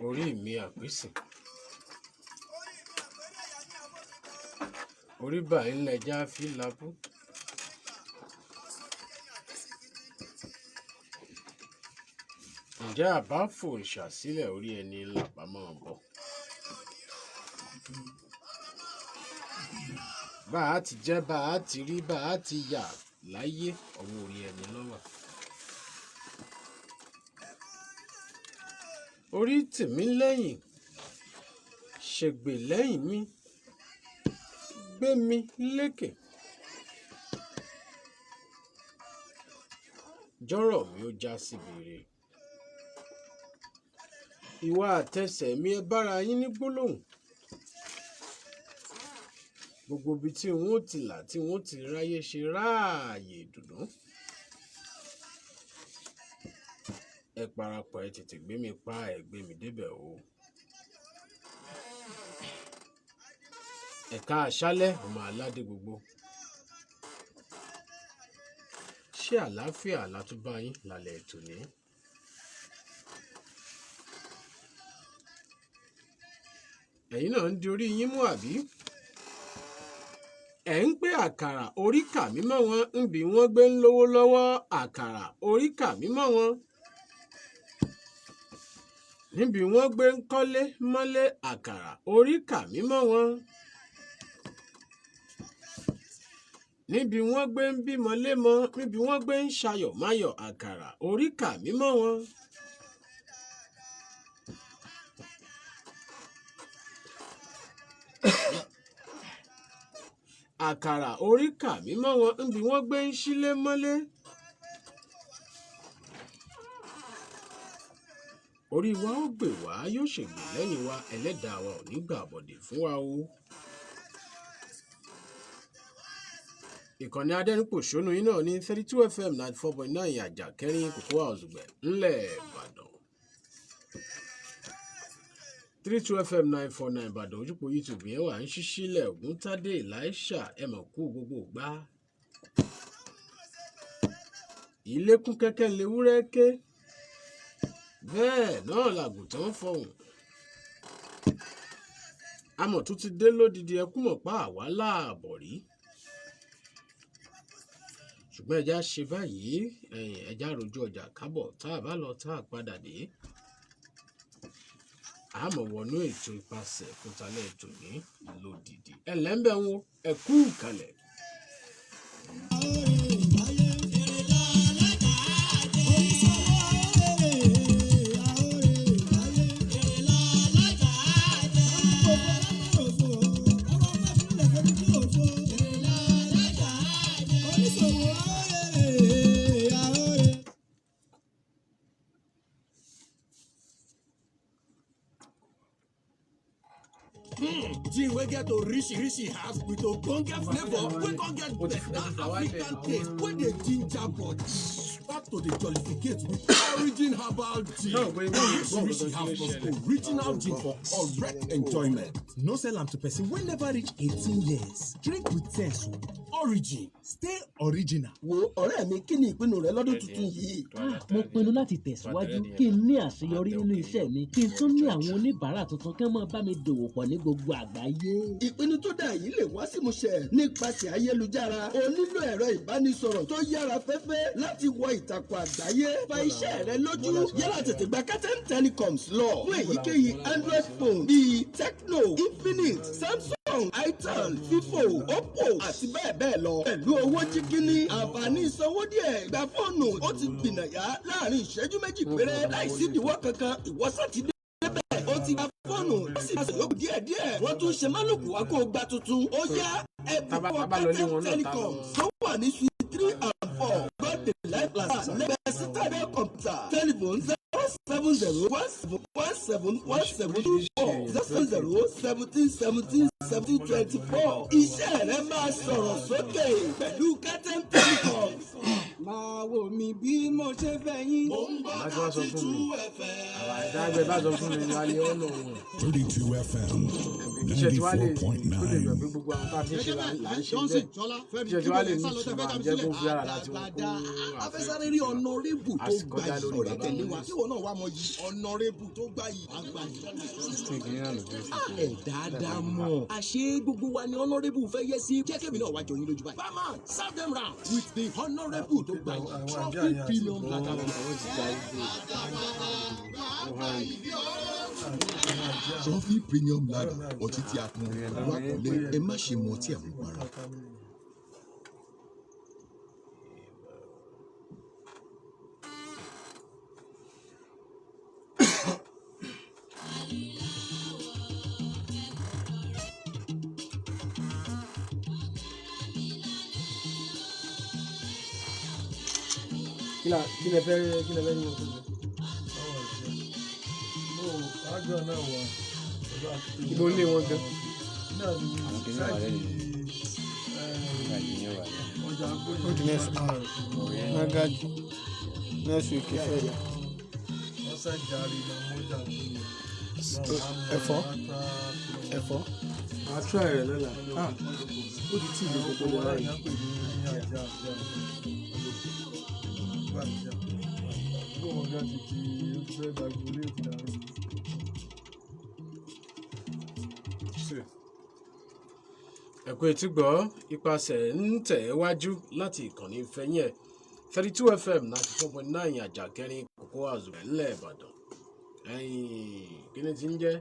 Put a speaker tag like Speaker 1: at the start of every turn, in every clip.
Speaker 1: orí mi àpèsìn orí báyìí ńlẹjà fi labú. ǹjẹ́ àbá fòrìṣà sílẹ̀ orí ẹni làbá máa bọ̀. bá a ti jẹ́ bá a ti rí bá a ti yà láyé ọwọ́ orí ẹni lọ́wọ́. orí tèmi lẹ́yìn ṣègbè lẹ́yìn mi gbé mi lékè jọ́rọ̀ mi ó já síbi rè. ìwà àtẹsẹ̀ mi ẹ bára yín ní gbólóhùn. gbogbo ibi tí wọn ó ti là tí wọn ó ti ráyè ṣe ráàyè dùnú. ẹ parapọ̀ ẹ tètè gbé mi pa ẹ gbé mi débẹ̀ o. ẹ̀ka àṣálẹ́ ọmọ aládé gbogbo. ṣé àlàáfíà látúbá yín lálẹ́ ètò ní. ẹ̀yin náà ń di orí yín mú àbí. ẹ̀ ń pé àkàrà oríkà mímọ́ wọn ń bí wọ́n gbé ń lówó lọ́wọ́ àkàrà oríkà mímọ́ wọn. níbi wọ́n gbé ń kọ́lé mọ́lé àkàrà oríkà mímọ́ wọn. níbi wọ́n gbé ń bímọ lémọ níbi wọ́n gbé ń ṣayọ̀ máyọ̀ àkàrà oríkà mímọ́ wọn. àkàrà oríkà mímọ́ wọn níbi wọ́n gbé ń ṣílé mọ́lé. orí wa ó gbè wá yóò ṣègbè lẹ́yìn wa ẹlẹ́dàá wa ò ní gbà bọ̀dẹ̀ fún wa o. ìkànnì adẹ́rìnpòṣónú yìí náà ní 32 FM 94.9 àjà kẹrin Cocoa House Òzùgbẹ̀ ńlẹ̀ Ìbàdàn. 32 FM 949 Ìbàdàn ojúpọ̀ YouTube yẹn wà ń ṣíṣílẹ̀ Ògúntádé Elisha ẹ̀mọ̀ kú gbogbo gbá. ilé kún kẹ́kẹ́ léwúrẹ́ ké bẹ́ẹ̀ náà làgùntàn fọhùn. amọ̀ tún ti dé lódìdí ẹkún mọ̀ pa àwa láàbọ̀ rí. ṣùgbọ́n ẹja ṣe báyìí ẹja rojú ọjà kábọ̀ tá a bá lọ tá a padà dé. àmọ̀ wọnú ètò ìpasẹ̀ fúntalẹ̀ ètò ní lódìdí. ẹlẹ́mbẹ̀ wo ẹ̀kú kalẹ̀.
Speaker 2: Gin wey get rishi house with ogbonge flavour wey come get better African taste wey dey ginger body. Back to the jollificate with Origin Herbal Gin. Rishi house must go original gin for correct enjoyment.
Speaker 3: No sell am to person wey never reach 18 years. Drink with sense o.
Speaker 2: Origin.
Speaker 3: Stay original.
Speaker 4: Wo ọ̀rẹ́ mi kí ni ìpinnu rẹ lọ́dún tuntun yìí?
Speaker 5: Mo pinnu láti tẹ̀síwájú kí n ní àṣeyọrí nínú iṣẹ́ mi kí n tún ní àwọn oníbàárà tuntun kí wọ́n máa bá mi dòwò pọ̀ ní gbogbo àgbáyé.
Speaker 4: Ìpinnu tó dáa yìí lè wá sí ìmúṣẹ nípasẹ̀ ayélujára. O nílò ẹ̀rọ ìbánisọ̀rọ̀ tó yára fẹ́fẹ́ láti wọ ìtàkùn àgbáyé. Fa iṣẹ́ rẹ lójú yálà tètè gba Katem Telecoms lọ fún èyíkéyìí Android phone bíi Tecno, Infinix, Samsung, Itel, Vivo, Oppo àti bẹ́ẹ̀ bẹ́ẹ̀ lọ. Pẹ̀lú owó jíkíní, àǹfààní ìsanwó díẹ̀ gba fóònù ó ti gbìnàyà láàrin ìṣẹ́jú méjì péré láìsí ìdíwọ́ kankan ìwọ́sàn ti dé bẹ́ẹ̀ ó ti gba fóònù ó sì máa ṣèyókù díẹ̀díẹ̀. Wọ́n tún ṣe málùkù wá kó o gba tuntun. Ó yá ẹ̀bùn fún Katem Telecoms tó wà ní suite 3 and 4 God the Life Plaza lẹ́gbẹ̀ẹ́ Citadel Computer telephone 07017171724 iṣẹ́ rẹ máa sọ̀rọ̀ sókè pẹ̀lú Katem Telecoms.
Speaker 2: Máa wò mí bí mo ṣe fẹ́ yín. Mo ń bọ́
Speaker 1: Láti wá sọ fún mi.
Speaker 2: 32 FM.
Speaker 1: àwọn àdágbé bá sọ fún mi ní alẹ́ ọ̀nà wọn.
Speaker 2: 32 FM.
Speaker 1: Iṣẹ́ tí wàá lè kó lè gbà pé gbogbo àwọn tá a fi ṣe là ń ṣe bẹ́ẹ̀. Iṣẹ́ tí wàá lè ní ìṣúná jẹ́ kó fi ara láti wọ́n kó
Speaker 4: afẹ́sáré rí ọ̀nàrẹ́bù tó gbà yìí ọ̀rẹ́ tẹ̀lé wa tí wọn náà wá mọ yìí ọ̀nàrẹ́bù tó gbà yìí àgbà yìí. ẹ dáadáa mọ̀ àṣé gbogbo wa ni ọ̀nàrẹ́bù fẹ́ yẹ sí jẹ́ kébì náà wá jọ yín lójú báyìí. bama serve them round with the ọ̀nàrẹ́bù tó gbà yìí trophy premium lager. Trophy premium lager ọtí tí a kún wá kọ́lé ẹ má ṣe mọ tí a mú para.
Speaker 1: kí lẹ fẹ́ ní ọkùnrin. Ibo ilé wọn gan.
Speaker 6: Next week ẹ̀fọ́.
Speaker 1: I'll try it lọ́la. Ó ti tí ìlú gbogbo lọ́la yìí. Ẹ̀kọ́ etí gbọ́ ipasẹ̀ ń tẹ̀ wájú láti ìkànnì Ìfẹ́yìn 32 FM 94.9 Àjàkẹ́rin kókó àzùrẹ́ ńlẹ̀ Ìbàdàn. Kí ni ti ń jẹ́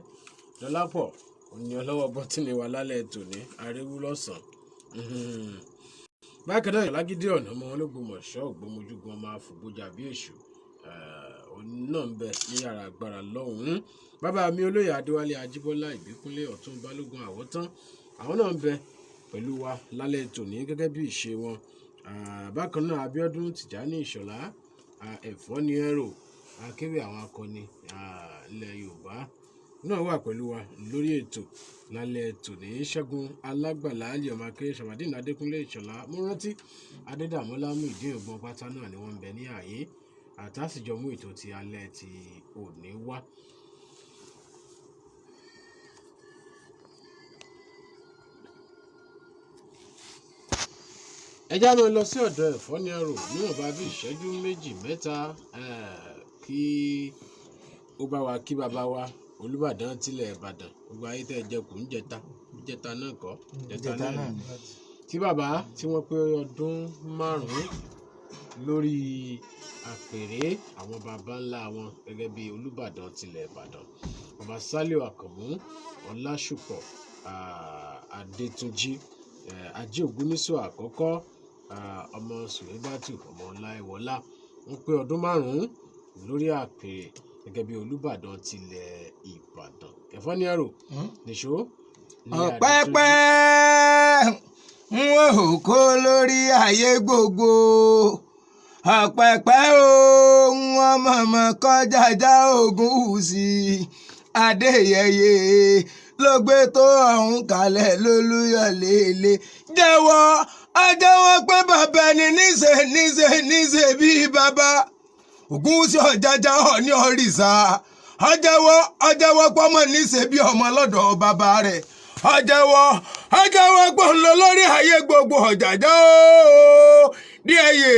Speaker 1: Dọ́lápọ̀ òní ọlọ́wọ́ bọ́tìnì wa lálẹ́ tòní arẹ́wú lọ́sàn-án. Bákan náà Lágídí ọ̀nà ọmọ Ológbòmọ̀ṣọ́ Ògbómojúgun ọmọ àfògbójà bí èṣù òní náà ń bẹ ní yàrá agbára lọ́hùn-ún. Bàbá mi olóyè Adéwálé Ajíbọ́lá Ìbíkúnlé Ọ̀tún Balógun Àwọ̀tán àwọn náà ń bẹ pẹ̀lú wa lálẹ́ tòní gẹ́gẹ́ bí ìṣe wọn. Bákan náà Abíọ́dún Tìjání Ìṣọ̀lá ẹ̀fọ́ ní ẹ̀rọ akéwì àwọn akọni ilẹ̀ Yorùbá náà wà pẹ̀lú wa lórí ètò lálẹ́ tòní. Ṣẹ́gun Alágbàlá Alíọ̀mọ́ Akéré Ṣàmàdínà Adékúnlé Ìṣọ̀lá Múrántí Adédàmọ́lá mú ìdí ògbọ́n pátá náà ni wọ́n ń bẹ ní àyè àtàsíjọ mú ètò ti alẹ́ ti òní wá. Ẹ já lọ sí ọ̀dọ̀ ẹ̀fọ́ ní ẹ̀rọ níwọ̀n bá bí ìṣẹ́jú méjì mẹ́ta kí ó bá wa kí bàbá wa Olúbàdàn tilẹ̀ Ìbàdàn gbogbo ayé tẹ́ jẹkù ń jẹta náà kọ́ jẹta náà tí bàbá tí wọ́n pé ọdún 5 lórí àpèrè àwọn baba ńlá wọn gẹ́gẹ́ bí Olúbàdàn tilẹ̀ Ìbàdàn Ọba Sálíù Àkànmú Ọláṣùpọ̀ Adétúnjí Ajé Ògúnnísọ̀ àkọ́kọ́ ọmọ Sùlẹ́bàtù ọmọ Ọláìwọlá wọ́n pé ọdún 5 lórí àpèrè gẹ́gẹ́ bí Olúbàdàn tilẹ̀ Ìbàdàn. Ẹ̀fọ́ ní ẹ̀rọ nìṣó.
Speaker 6: Ọ̀pẹ́pẹ́ ń wò kó lórí ayé gbogbo ọ̀pẹ́pẹ́ wọ́n mọ̀mọ́ kọjájá Ògúnwùsì Adéyẹyè ló gbé tó ọ̀hún kalẹ̀ lólúyọ̀lélẹ̀ jẹ́wọ́ pé bàbá ẹni níṣe bíi bàbá Ògúnwùsì Ọ̀jájá Ọọ̀ni òrìṣà ọjẹ́wọ́ pọ́mọ níṣe bí ọmọ lọ́dọ̀ bàbá rẹ̀ ọjẹ́wọ́ pọ́ ń lọ lórí ayé gbogbo Ọ̀jájá díẹ̀yè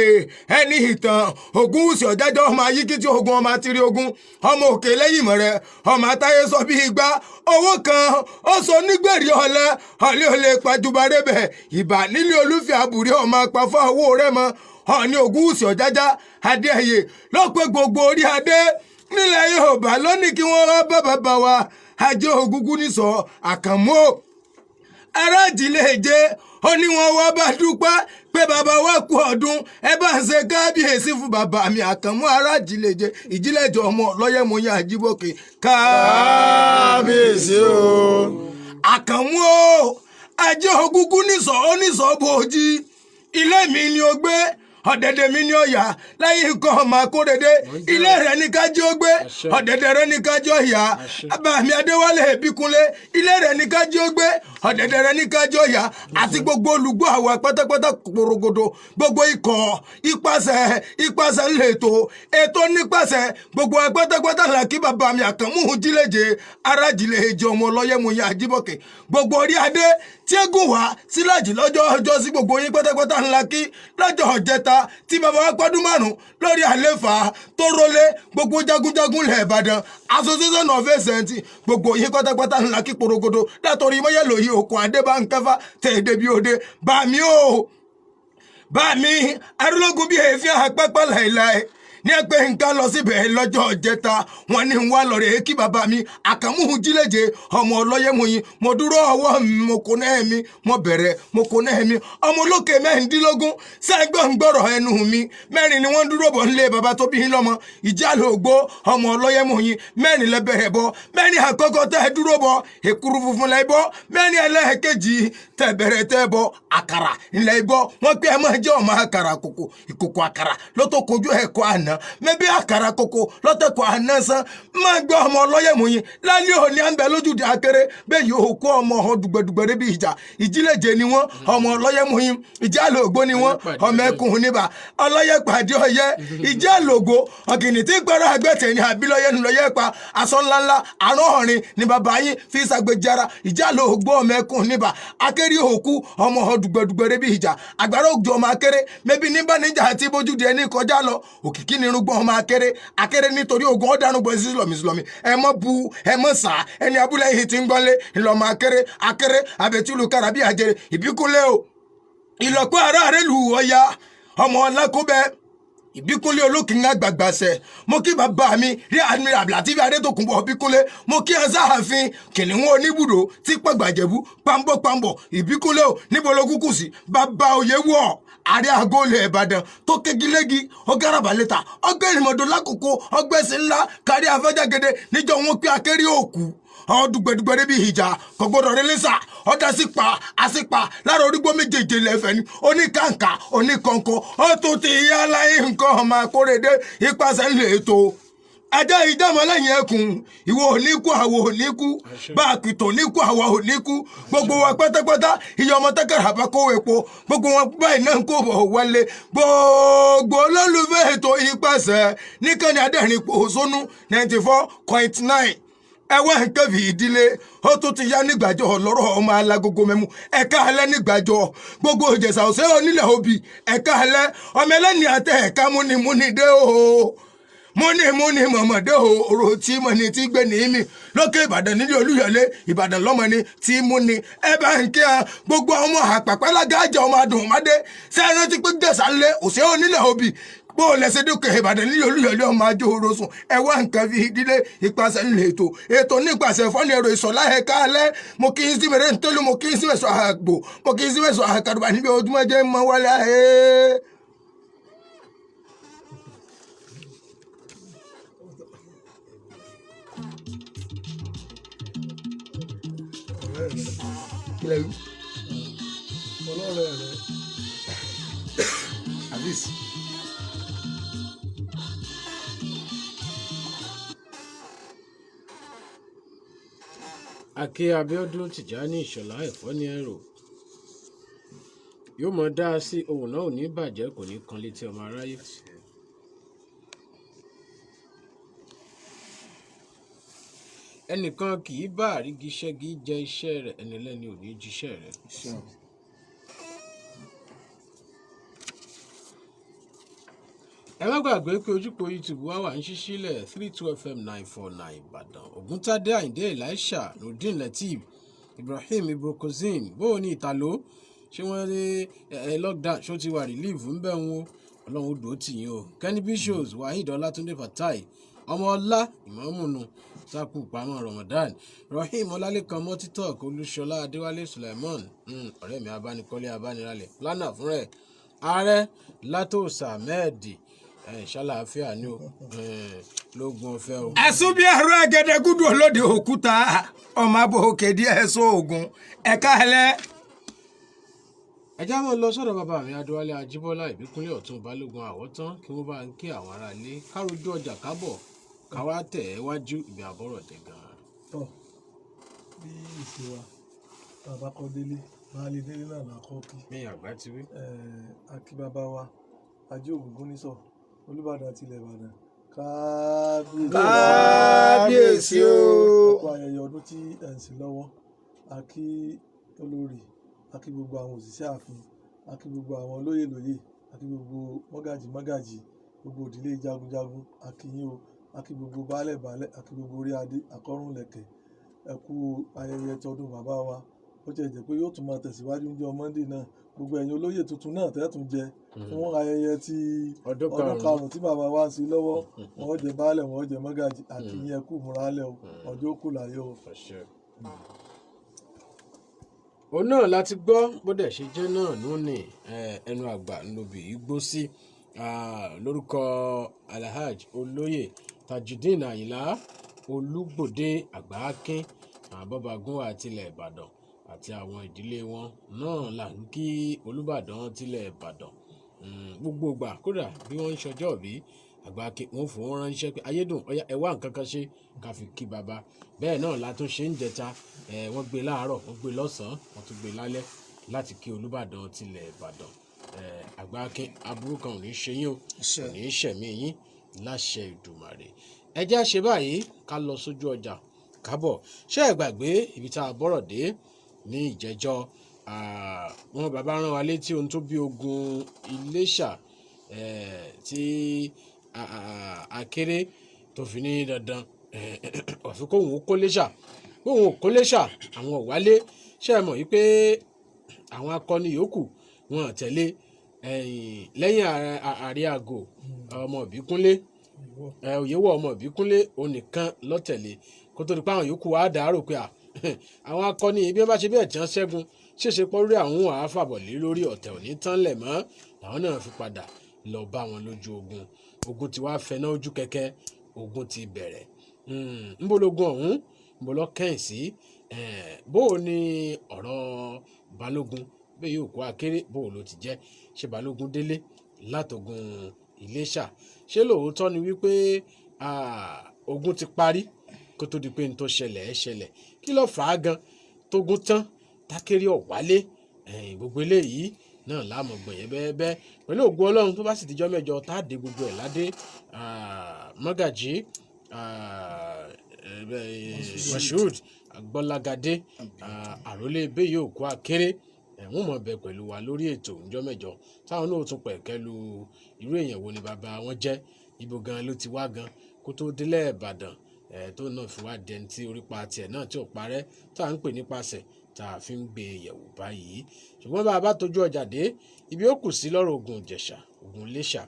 Speaker 6: ẹni ìtàn Ògúnwùsì Ọ̀jájá ọmọ ayíkítí ogun ọmọ àtìrí ogun ọmọ òkè lẹ́yìn mọ̀rẹ́ ọmọ àtàyè sọ bí igba owó kan ó sọ nígbèrè ọ̀lẹ́ olè pàjùbárẹ́bẹ̀ ìbà nílé Olúfẹ́ àbúrí ọmọ apáfọ́ owó rẹ̀ mọ́ Ọọ̀ni Ògúnwùsì Ọ̀jájá Adéyẹyè ló pé gbogbo orí adé nílẹ̀ Yorùbá lónìí kí wọ́n rán bàbá wa Ajé Ògúnnísọ̀ Àkànmú ará Ìjìléje ó ní wọn wá bá dúpẹ́ pé bàbá wa kú ọdún ẹ bá ń ṣe kábíyèsí fún bàbá mi Àkànmú ará Ìjìléje ọmọ lọ́yẹ̀mọyẹ Àjíbókè kábíyèsí o Àkànmú o Ajé Ògúnnísọ̀ onísọ̀ bòójì ilé mi ni ó gbé ọ̀dẹ̀dẹ̀ mi ní ọ̀yà láyé nǹkan ọmọ akóredé ilé rẹ̀ ní kájí ó gbé ọ̀dẹ̀dẹ̀ rẹ̀ ní kájí ọ̀yà abàmì adéwálé ìbíkúnlé ilé rẹ̀ ní kájí ó gbé ọ̀dẹ̀dẹ̀ rẹ̀ ní kájí ọ̀yà àti gbogbo olùgbọ́ àwa pátápátá porogodo gbogbo ikọ̀ ipasẹ̀ ètò nípasẹ̀ gbogbo pátápátá là kí bàbá mi àkànmú jílẹ̀jẹ̀ arájìlẹ̀ èjì ọmọ ọlọ́yẹ̀mọ̀yẹ àjíbọ̀kẹ̀ gbogbo orí adé tí égún wá síláàjì lọ́jọ́ ọjọ́ sí gbogbo yín pátápátá ńlá kí lọ́jọ́ ọ̀jẹta tí bàbá wa pọ́dún márùn-ún lórí àléfà tó rólé gbogbo jagunjagun lẹ̀ Ìbàdàn association of agents gbogbo yín pátápátá ńlá kí porogodo látọ̀rí mọ́yẹ́lò yìí òkun adébánkẹ́fà tẹ̀ẹ́dẹ́ bí òde bá mi arúlógún bí èéfín àpẹ́pẹ́ láìláì ní ẹgbẹ́ nǹkan lọ síbẹ̀ lọ́jọ́ ọ̀jẹta wọn ní wá lọ́rẹ̀ kí bàbá mi àkànmú jílẹ̀jẹ̀ ọmọ ọlọ́yẹ̀mọ̀yìn mo dúró ọwọ́ mi mo kò náà mi mo bẹ̀rẹ̀ mo kò náà mi ọmọ olókè mẹ́rìndínlógún sẹ́gbọ́n gbọ́rọ̀ ẹnu mi mẹ́rin ni wọ́n dúró bọ̀ nílé bàbá tó bí yín lọ́mọ ìjálò ògbó ọmọ ọlọ́yẹ̀mọ̀yìn mẹ́rin lẹ bẹ̀rẹ̀ bọ̀ mẹ́rin àkọ́kọ́ tẹ́ dúró bọ̀ èkuru funfun lẹ bọ̀ mẹ́rin ẹlẹ́ẹ̀kejì tẹ́ bẹ̀rẹ̀ tẹ́ bọ̀ àkàrà ńlẹ̀ bọ̀ wọ́n pé ẹ máa jẹ́ ọmọ àkàrà ìkòkò àkàrà ló tó kojú ẹ̀kọ́ àná mẹ́bí àkàrà kòkò lọ́tẹ̀kọ̀ àná san máa gbọ́ ọmọ ọlọ́yẹ̀mọ̀yìn lálẹ́ òní à ń bẹ lójúde akéré bẹ́ẹ̀ yóò kó ọmọ ọ̀hún dùgbẹ̀dùgbẹ̀ débi ìjà ìjílẹ̀jẹ̀ ni wọ́n ọmọ ọlọ́yẹ̀mọ̀yìn ìjálòògbó ni wọ́n ọmọ ẹkùn níbà ọlọ́yẹ̀pàdé ọyẹ ìjálòògbó ọ̀gìnì tí gbọ́dọ̀ àgbẹ̀tẹ̀ ní àbílọ́yẹ̀ ńlọ́yẹ̀ pa aṣọ ńláńlá àrùn ọ̀rìn ni bàbá yín fi ṣàgbéjára ìjálòògbó ọmọ ẹkùn níbà akéré òkú ọmọ ọ̀hún dùgbẹ̀dùgbẹ̀ débi ìjà àgbàrá òjò ọmọ akéré mẹ́bí níbà níjà àti bójúde ẹni kọjá lọ òkìkí ni irúgbọ́n ọmọ akéré nítorí ogun ọ̀daràn gbọ́ sí sùlọ̀mí ẹ mọ́ bu ẹ mọ́ sá ẹni abúlé yìí ti ń gbọ́nlé ńlọmọ akéré abẹ́túlù kárábí àjẹrẹ ìbíkúnlé o ìlọ́pọ̀ ara rẹ̀ lù ọ̀ya ọmọ ọlákóbẹ́ ìbíkúnlé olókìní àgbàgbàṣẹ mo kí bàbá mi rí admiral abdulateef adétòkùnbọ̀ ìbíkúnlé mo kí ẹ sáàfin kìnìún oníbùdó tí pàgbàjẹ̀bú pàmbọ̀pàmbọ̀ ìbíkúnlé o níbo ló kúkú sí bàbá òye wọ̀ àrí àgọ́lẹ̀ Ìbàdàn tó kégilégi ọgárabàlẹ́ta ọgbẹ́rìnmọ̀dọ́ lákòókò ọgbẹ́sìn ńlá kárí afẹ́jàgede níjọ wọn pé akéré òkú ọdúgbẹdúgbẹ débi ìjà kò gbọdọ̀ rí lẹ́sà ọ̀dà àsìpà lára orígbó méjèèjì lẹ́fẹ̀ẹ́ ni oníkàǹkà oníkọ̀ǹkọ̀ ó tún ti yá láyé nǹkan ọmọ akóredé ipasẹ̀ ńlẹ̀ ètò ajá ìjàmọ́ lẹ́yìn ẹkùn ìwọ oníkú àwọ̀ oníkú bá a pìtò oníkú àwọ̀ oníkú gbogbo wa pátápátá iye ọmọ tẹ́kẹ̀rẹ́ àbákó epo gbogbo wọn báyìí náà ń kó bọ̀ wọlé gbogbo olólùfẹ́ ètò ìpàṣẹ níkànnì adẹ́rìn-ín-pòṣónú 94.9 ẹwà nǹkan fi ìdílé ó tún ti yá nígbàjọ ọlọ́rọ̀ ọmọ alágogo mẹ́mú ẹ̀ka alẹ́ nígbàjọ gbogbo ìjẹ̀ṣà òṣèré onílẹ̀ òbí ẹ̀ka alẹ́ ọmọ ẹlẹ́ni àtẹ ẹ̀ka múnimúni dé o múni mọ̀mọ́dé òrò tí mo ní tí gbé ní mi lókè Ìbàdàn nílé Olúyọ̀lé Ìbàdàn lọ́mọ ni tí mú ni ẹ bá ń kí a gbogbo ọmọ àpàpàlágájà ọmọ adùn ọmọdé sẹ́yìn tí pé jẹ̀ṣà lé òṣèré onílẹ̀ òbí bó o lẹsẹ dúkẹ Ìbàdàn nílé Olúyọ̀lé ọmọ ajó orosùn ẹwà nǹkan fi ìdílé ìpàṣẹ nílé ètò nípasẹ̀ fọ́nì ẹ̀rọ ìsọ̀lá ẹ̀ka alẹ́ mo kì í sí mẹ́rẹ́ ntẹ́lu mo kì í sí mẹ́sọ̀ àgbò mo kì í sí mẹ́sọ̀ àkàdùbà níbi ojúmọ́ jẹ́ mọ́ wálé ayé.
Speaker 1: Aké Abíọ́dún Tìjání Ìṣọ̀lá ẹ̀fọ́ ní ẹ̀rọ yóò mọ dá sí ohun náà ò ní bàjẹ́ kò ní kan létí ọmọ aráyé. ẹnìkan kì í bá àrígi ṣẹ́gi jẹ iṣẹ́ rẹ̀ ẹnilẹ́ni ò ní jíṣẹ́ rẹ̀. ẹ má gbàgbé pé ojúpọ̀ YouTube wa wà ń ṣí sílẹ̀ 32FM 949 Ìbàdàn Ògúntádé Àyìndé Elisha Nurdin Lateef Ibrahim Ibrokozin bóò ní ìtàló ṣé wọ́n rí lockdown ṣó ti wà relief ń bẹ̀ wọn ọlọ́run ó dùn ó tì yín o Kenny Bishos Waheed Ọlátúndé Fatai ọmọ ọlá ìmọ̀ọ́mùnú sákù pamọ́ Ramadan Rahim Ọlálékan Mọ́títọ́k Olúṣọlá Adéwálé Suleiman ọ̀rẹ́ mi abánikọ́lé abániralẹ̀ planner fún rẹ̀ ààrẹ Látòsà Mẹ́ẹ̀dì ṣàlàáfíà ni o lógun ọ̀fẹ́ o.
Speaker 6: ẹ̀sùn bí ẹ̀rọ ẹ̀gẹ́dẹ́gúdù olóde òkúta ọmọ abò òkè díẹ̀ ẹ̀sùn ogun ẹ̀ka ẹlẹ́.
Speaker 1: ẹjá máa lọ sọ́dọ̀ bàbá mi Adéwálé Ajíbọ́lá Ìbíkúnlé Ọ̀tún Balógun Àwọ̀tán kí wọ́n bá ń kí àwọn aráalé károjú ọjà kábọ̀ káwá tẹ̀ ẹ́ wájú ibi àbọ̀rọ̀ dé gan-an.
Speaker 7: tọ́ bí ìṣe wa bàbá kọ́ délé baálé délé náà là kọ́ kí
Speaker 1: bẹ́ẹ̀ àgbà ti wí.
Speaker 7: akí bàbá wa ajé ògúngún nísọ̀ Olúbàdàn tilẹ̀ Ìbàdàn
Speaker 6: kábíyèsí o.
Speaker 7: ẹ̀kọ́ ayẹyẹ ọdún tí ẹ̀ ń sìn lọ́wọ́ akí olórí akí gbogbo àwọn òṣìṣẹ́ ààfin akí gbogbo àwọn lóyè lóyè akí gbogbo mọ́gàjì gbogbo òdílé jagunjagun akí yín o akí gbogbo baálẹ̀ akí gbogbo orí adé akọ́rùnlẹ̀kẹ̀ ẹ kú ayẹyẹ tọdún bàbá wa ó jẹ́ jẹ́ pé yóò tún máa tẹ̀síwájú ní ọjọ́ Monday náà gbogbo ẹ̀yin olóyè tuntun náà tẹ́tùn jẹ fún ayẹyẹ ti ọdún karùn-ún tí bàbá wa ń sí lọ́wọ́ wọ́n jẹ baálẹ̀ wọ́n jẹ mọ́gàjì àti yín ẹ kú múralẹ̀ o ọjọ́ kù láyé o.
Speaker 1: òun náà láti gbọ́ bódẹ̀ ṣe jẹ́ náà lónìí ẹnu àgbà ńlọbì igbó sí lórúkọ Alhaji Olóyè Tajudeen Àyìnlá Olúgbòde Àgbáàkín Àbọ̀bàgún àtilẹ̀ Ìbàdàn àti àwọn ìdílé wọn náà là ń kí Olúbàdàn tilẹ̀ Ìbàdàn gbogbo ìgbà kódà bí wọ́n ń ṣọjọ́ bí Àgbáàkín wọn fún wọn ránṣẹ́ pé ayédùn ọyá ẹ wá nǹkan kan ṣe ká fi kí baba bẹ́ẹ̀ náà la tún ṣe ń jẹta wọ́n gbé láàárọ̀ wọ́n gbé lọ́sàn-án wọ́n tún gbé lálẹ́ láti kí Olúbàdàn tilẹ̀ Ìbàdàn Àgbáàkín aburú kan ò ní ṣe yín o ò ní ṣẹ̀mí yín láṣẹ Ìdùmarè ẹ jẹ́ á ṣe báyìí ká lọ sójú ọjà kábọ̀ ṣé ẹ gbàgbé ibi tá a bọ́rọ̀ dé ní ìjẹ́jọ́ wọn bàbá rán wa létí ohun tó bí ogun Iléṣà tí Akéré tó fi ní dandan ọ̀fi kóhun ó kó Léṣà kóhun ó kó Léṣà àwọn ò wálé ṣé ẹ mọ̀ wípé àwọn akọni yòókù wọn tẹ̀lé lẹ́yìn ààrẹ àgọ́ ọmọ Ìbíkúnlé Òyewọ̀ ọmọ Ìbíkúnlé onìkan lọ́tẹ̀lé kó tó di pé àwọn yòókù wá dàárò pé àwọn akọni bí wọ́n bá ṣe bẹ́ẹ̀ tí wọ́n ṣẹ́gun ṣèṣe pọ́nrí àwọn àáfàbọ̀lé lórí ọ̀tẹ̀ òní tán lẹ̀ mọ́ làwọn náà fi padà lọ bá wọn lójú ogun ti wá fẹná ojú kẹ̀kẹ́ ogun ti bẹ̀rẹ̀ ńbologun ọ̀hún ńbolo kẹ́yìn sí bó o ní ọ̀rọ̀ Balógun bẹ́ẹ̀ yóò kó Akéré bó o ló ti jẹ́ ṣé Balógun délé látògun Iléṣà ṣé lóòótọ́ ni wípé ogun ti parí kó tó di pé n tó ṣẹlẹ̀ kí ló fà á gan tógun tán tákéré ọ̀wálé gbogbo eléyìí náà láàmú gbọ̀nyẹ́ bẹ́ẹ̀ pẹ̀lú ògùn Ọlọ́run tó bá sì tijọ́ mẹ́jọ tá a dé gbogbo ẹ̀ ládé Mọ́gàjí Moshood Gbọ́lágadé àrólé bẹ́ẹ̀ yóò kó Akéré wọ́n mọ̀ bẹ pẹ̀lú wa lórí ètò ìjọ́ mẹ́jọ táwọn náà tún pẹ̀kẹ́lu irú èèyàn wo ni bàbá wọn jẹ́ ibo gan ló ti wá gan kó tó délẹ̀ Ìbàdàn tó náà fi wá dẹni tí orípa tiẹ̀ náà tí ò parẹ́ tá à ń pè nípasẹ̀ tá a fi ń gbé yẹ̀wò báyìí ṣùgbọ́n bá a bá tójú ọjà dé ibi ó kù sí lọ́rọ̀ Ògùn Ìjẹ̀ṣà Ògùn Iléṣà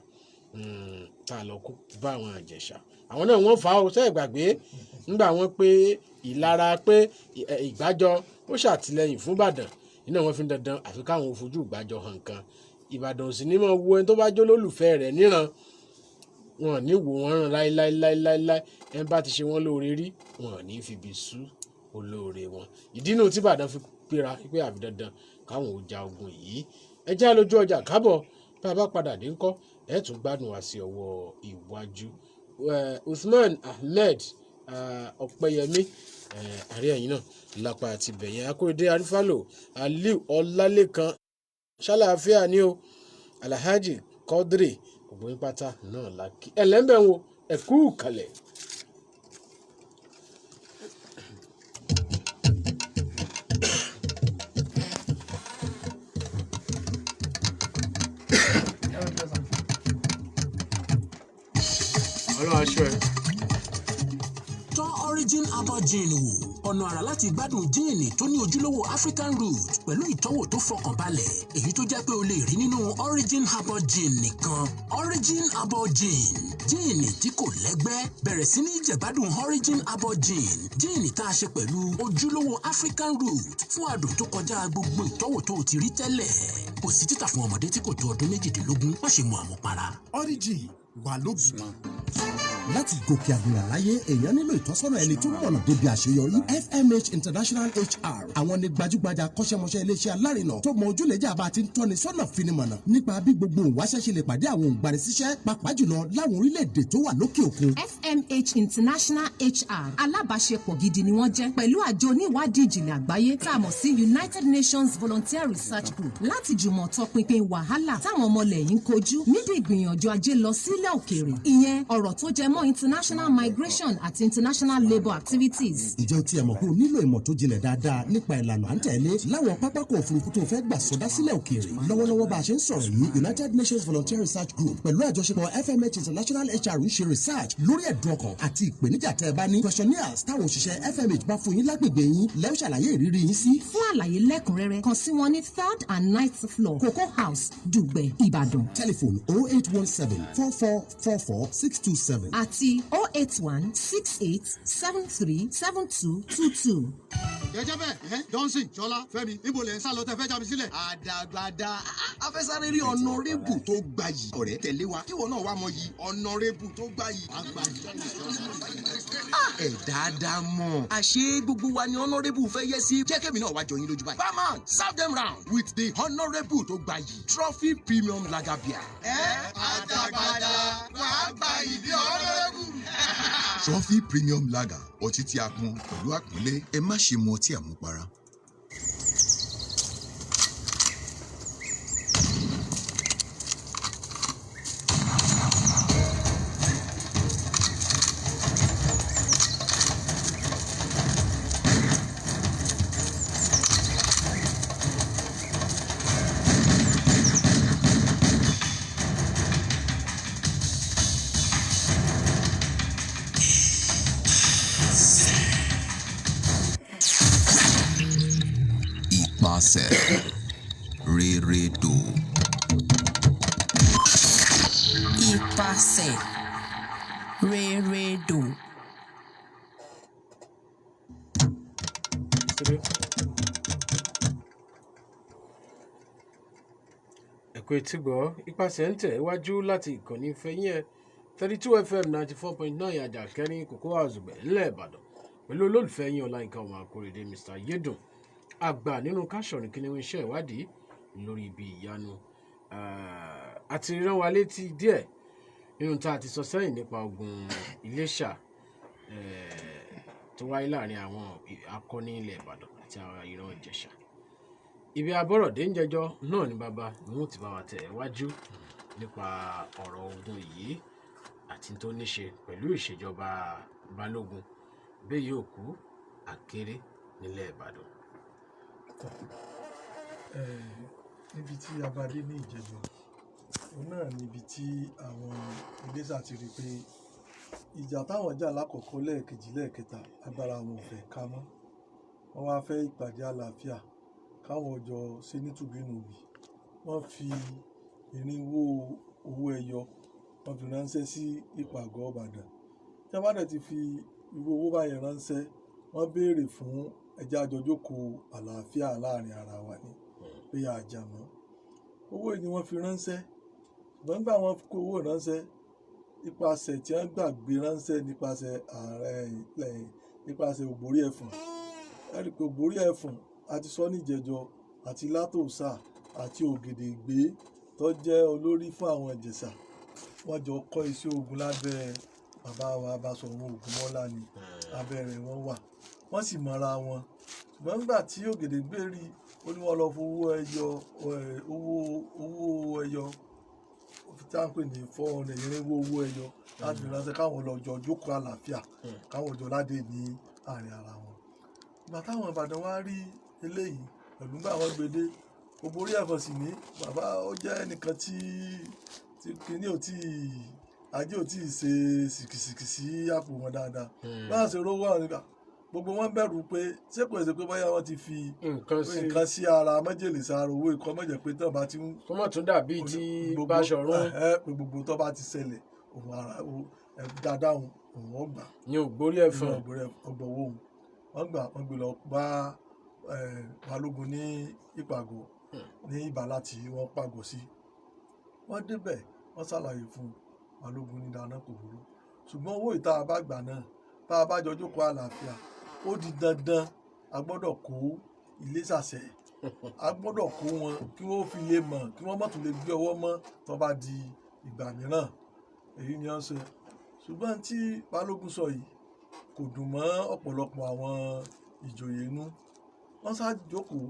Speaker 1: tá a lọ kó bá àwọn Ìjẹ̀ṣà àwọn náà wọ́n fà á ó sẹ́ẹ̀ gbàgbé ńgbà wọ́n pé ìlara pé Ìgbàjọ ó ṣàtìlẹ́yìn fún Ìbàdàn iná wọn fi ń dandan àfi káwọn fojú Ìgbàjọ hàn kan Ìbàdàn sì ní mọ̀ wo ẹni tó bá jó lólùfẹ́ rẹ̀ níran wọn ní wò wọn ràn láíláíláíláí ẹ bá ti ṣe wọn lóore rí wọn ní fìbí sú olóore wọn ìdínú tí Ìbàdàn fi pera pé àbí dandan káwọn ò ja ogun yìí ẹ já lójú ọjà kábọ̀ bá a bá padà dé ńkọ́ ẹ tún gbádùn wá sí ọwọ́ iwájú Usman Ahmed Ọpẹ́yẹmí àrí ẹ̀yìn náà lápá àti bẹ̀yẹn Akóredé Arífálò Aliu Ọlálékan ṣàlàáfíà ní o Alhaji Quadri gbogbo yín pátá náà la kí ẹlẹ́mbẹ̀ wo ẹ̀kú kalẹ̀. ọlọ́run aṣọ ẹ.
Speaker 2: tọ́ Origin Herbal Gin wò ọ̀nà àrà láti gbádùn jíìnì tó ní ojúlówó African root pẹ̀lú ìtọ́wò tó fọkànbalẹ̀ èyí tó jẹ́ pé o lè rí nínú Origin Herbal Gin nìkan Origin Herbal Gin jíìnì tí kò lẹ́gbẹ́ bẹ̀rẹ̀ sí ní jẹ̀gbádùn Origin Herbal Gin jíìnì tá a ṣe pẹ̀lú ojúlówó African root fún àdùn tó kọjá gbogbo ìtọ́wò tó o ti rí tẹ́lẹ̀ kò sí títà fún ọmọdé tí kò tó ọdún 18 má ṣe mu àmupara.
Speaker 3: Origin wà lóògùn. láti gòkè àgbèrè láyé èèyàn nílò ìtọ́sọ́nà ẹni tó mọ̀nà débi àṣeyọrí. FMH International HR àwọn ni gbajúgbajà akọ́ṣẹ́mọṣẹ́ iléeṣẹ́ alárinà tó mọ ojúlẹ̀jà bá ti ń tọ́ni sọ́nà finimọ̀nà nípa bí gbogbo òǹwáṣẹ́ ṣe lè pàdé àwọn òǹgbanisíṣẹ́ pàápàá jùlọ láwọn orílẹ̀-èdè tó wà lókè òkun.
Speaker 8: FMH International HR alábàáṣepọ̀ gidi ni wọ́n jẹ́ pẹ̀lú àjọ oníwádìí ìjìnlẹ̀ àgbáyé tá a mọ̀ sí United Nations Volunteer Research Group láti jùmọ̀ tọpinpin wàhálà táwọn ọmọlẹ̀ yìí ń kojú nídìí ìgbìyànjú ajé lọ sílẹ̀ òkèèrè ìyẹn ọ̀rọ̀ tó jẹ mọ́ international migration àti international labour activities.
Speaker 3: Ǹjẹ́ o tiẹ̀ mọ̀ pé o nílò ìmọ̀ tó jinlẹ̀ dáadáa nípa ìlànà à ń tẹ̀lé láwọn pápákọ̀ òfurufú tó fẹ́ gbà sọdá sílẹ̀ òkèèrè. Lọ́wọ́lọ́wọ́ bá a ṣe ń sọ̀rọ̀ yìí United Nations Volunteer Research Group pẹ̀lú àjọṣepọ̀ FMH International HR ń ṣe research lórí ẹ̀dùn ọkàn àti ìpèníjà tẹ́ ẹ bá ní. Questionnaires táwọn òṣìṣẹ́ FMH bá fún yín lágbègbè yín lẹ́ ó ṣàlàyé ìrírí yín sí.
Speaker 8: Fún àlàyé lẹ́kùnrẹ́rẹ́ kàn sí wọn ní 3rd and 9th floor Cocoa House Dùgbẹ̀ Ìbàdàn.
Speaker 3: Telephone 0817 4444 627
Speaker 8: àti 081 68 73 7222.
Speaker 2: jẹjẹ bẹ́ẹ̀ Johnson Ṣọlá Fẹ́mi níbo lẹ ń sá lọ tẹ fẹ́ já mi sílẹ̀.
Speaker 9: àdàgbàdà afẹsáré rí ọ̀nàrẹ́bù tó gbayì ọ̀rẹ́ tẹ̀lé wa kíwọ náà wá mọ yìí ọ̀nàrẹ́bù tó gbayì. ẹ dáadáa mọ̀ àṣé gbogbo wa ni ọ̀nàrẹ́bù fẹ́ yẹ sí jẹ́ kẹ́mi náà wá jọ yín lójú báyìí. barman serve them round with the ọ̀nàrẹ́bù tó gbayì trophy premium lager beer.
Speaker 2: àdàgbàdà wàá gbayì bí ọ̀nàrẹ́bù.
Speaker 10: Trophy Premium Lager ọtí tí a pọn pẹ̀lú àpọ́nlé ẹ má ṣe mu ọtí àmupara. Ipasẹ̀ rere dò.
Speaker 8: Ipasẹ̀ rere dò.
Speaker 1: ẹ̀kọ́ etí gbọ́ ipasẹ̀ ń tẹ̀ wájú láti ìkànnì Ìfẹ́yín ẹ̀ 32 FM 94.9 Àjàkẹ́rin Cocoa House ńlẹ̀ Ìbàdàn pẹ̀lú olólùfẹ́ yín Ọláyínká ọmọ Akóredé Mr. Yedun àgbà nínú káṣọ̀rìn kí ni wọ́n iṣẹ́ ìwádìí lórí ibi ìyanu àti rán wa létí díẹ̀ nínú tá a ti sọ sẹ́yìn nípa ogun Iléṣà tó wáyé láàrin àwọn akọni ilẹ̀ Ìbàdàn àti àwọn ìran Ìjẹ̀ṣà. Ibi abọ́rọ̀dé ń jẹjọ́ náà ni bàbá ni wọ́n ti bá wa tẹ̀ wájú nípa ọ̀rọ̀ ogun yìí àti tó ní ṣe pẹ̀lú ìṣèjọba Balógun bẹ́ẹ̀ yóò kú Àkéré nílẹ̀ Ìbàdàn.
Speaker 7: Níbi tí a bá dé ní ìjẹjọ òun náà níbi tí àwọn Iléṣà ti rí pé ìjà táwọn jà lákọ̀ọ́kọ́ lẹ́ẹ̀kejì lẹ́ẹ̀kẹta agbára wọn ò fẹ́ ká mọ́ wọ́n wá fẹ́ ìpàdé àlàáfíà káwọn ọjọ́ ṣe nítùbínùbí wọ́n fi irinwó owó ẹyọ wọ́n fi ránṣẹ́ sí ìpàgọ́ Ìbàdàn tí wọ́n bá dẹ̀ ti fi irú owó báyẹn ránṣẹ́ wọ́n béèrè fún ẹjẹ́ àjọjókòó àlàáfíà láàrin ara wa ni pé àjàmọ́ owó yìí ni wọ́n fi ránṣẹ́ ṣùgbọ́n nígbà wọ́n kó owó ránṣẹ́ nípasẹ̀ tí wọ́n gbàgbé ránṣẹ́ nípasẹ̀ ààrẹ lẹ́yìn nípasẹ̀ Ògbórí Ẹ̀fọ̀n ẹ̀rí pé Ògbórí Ẹ̀fọ̀n àti sọ níjẹ̀jọ àti Látòsà àti Ògèdèngbé tó jẹ́ olórí fún àwọn Ìjẹ̀ṣà wọ́n jọ kọ́ iṣẹ́ ogun lábẹ́ bàbá wa Basọ̀run Ògúnmọ́lá ni abẹ́rẹ́ wọn wà wọ́n sì mọ̀ra wọn ṣùgbọ́n nígbà tí Ògèdèngbé rí ó ní wọ́n lọ fún owó ẹyọ tí a ń pè ní 400 irinwó owó ẹyọ láti fi ránṣẹ́ káwọn lọ jọ jókòó àlàáfíà káwọn jọ ládé ní àárín ara wọn. Ìgbà táwọn Ìbàdàn wá rí eléyìí pẹ̀lú nígbà wọn gbede Ògbórí Ẹ̀fọ̀n sì ní bàbá ó jẹ́ ẹnìkan tí kìíní ò tí ajé ò tí ì ṣe sìkìsìkì sí àpò wọn dáadáa báà ṣe rówó àwọn nígbà gbogbo wọn bẹ̀rù pé ṣé kò ṣe pé báyà wọn ti fi nǹkan sí ara májèlé sára owó ìkọ́ mọ̀jẹ̀ pé tó bá ti ń.
Speaker 1: kó mọ̀ tún dàbí ti Báṣọ̀run.
Speaker 7: pé gbogbo tó bá ti ṣẹlẹ̀ òun ara dáadáa òun ọgbà.
Speaker 1: ní Ògbórí Ẹ̀fọ̀n.
Speaker 7: ọgbọ̀wọ́ òun wọ́n gbà wọ́n gbé lọ bá Balógun ní ìpàgọ́ ní Ìbàlá tí wọ́n pàgọ́ sí. wọ́n débẹ̀ wọ́n ṣàlàyé fún Balógun ní dáná kò burú ṣùgbọ́n owó ìta bá gbà náà bá a bá jọ jókòó àlàáfíà ó di dandan a gbọ́dọ̀ kó ilé ṣàṣẹ a gbọ́dọ̀ kó wọn kí wọ́n fi lè mọ̀ kí wọ́n má tún lè gbé ọwọ́ mọ́ tó bá di ìgbà mìíràn èyí ni wọ́n ṣe ṣùgbọ́n tí Balógun sọ yìí kò dùn mọ́ ọ̀pọ̀lọpọ̀ àwọn ìjòyè inú wọ́n ṣáà jókòó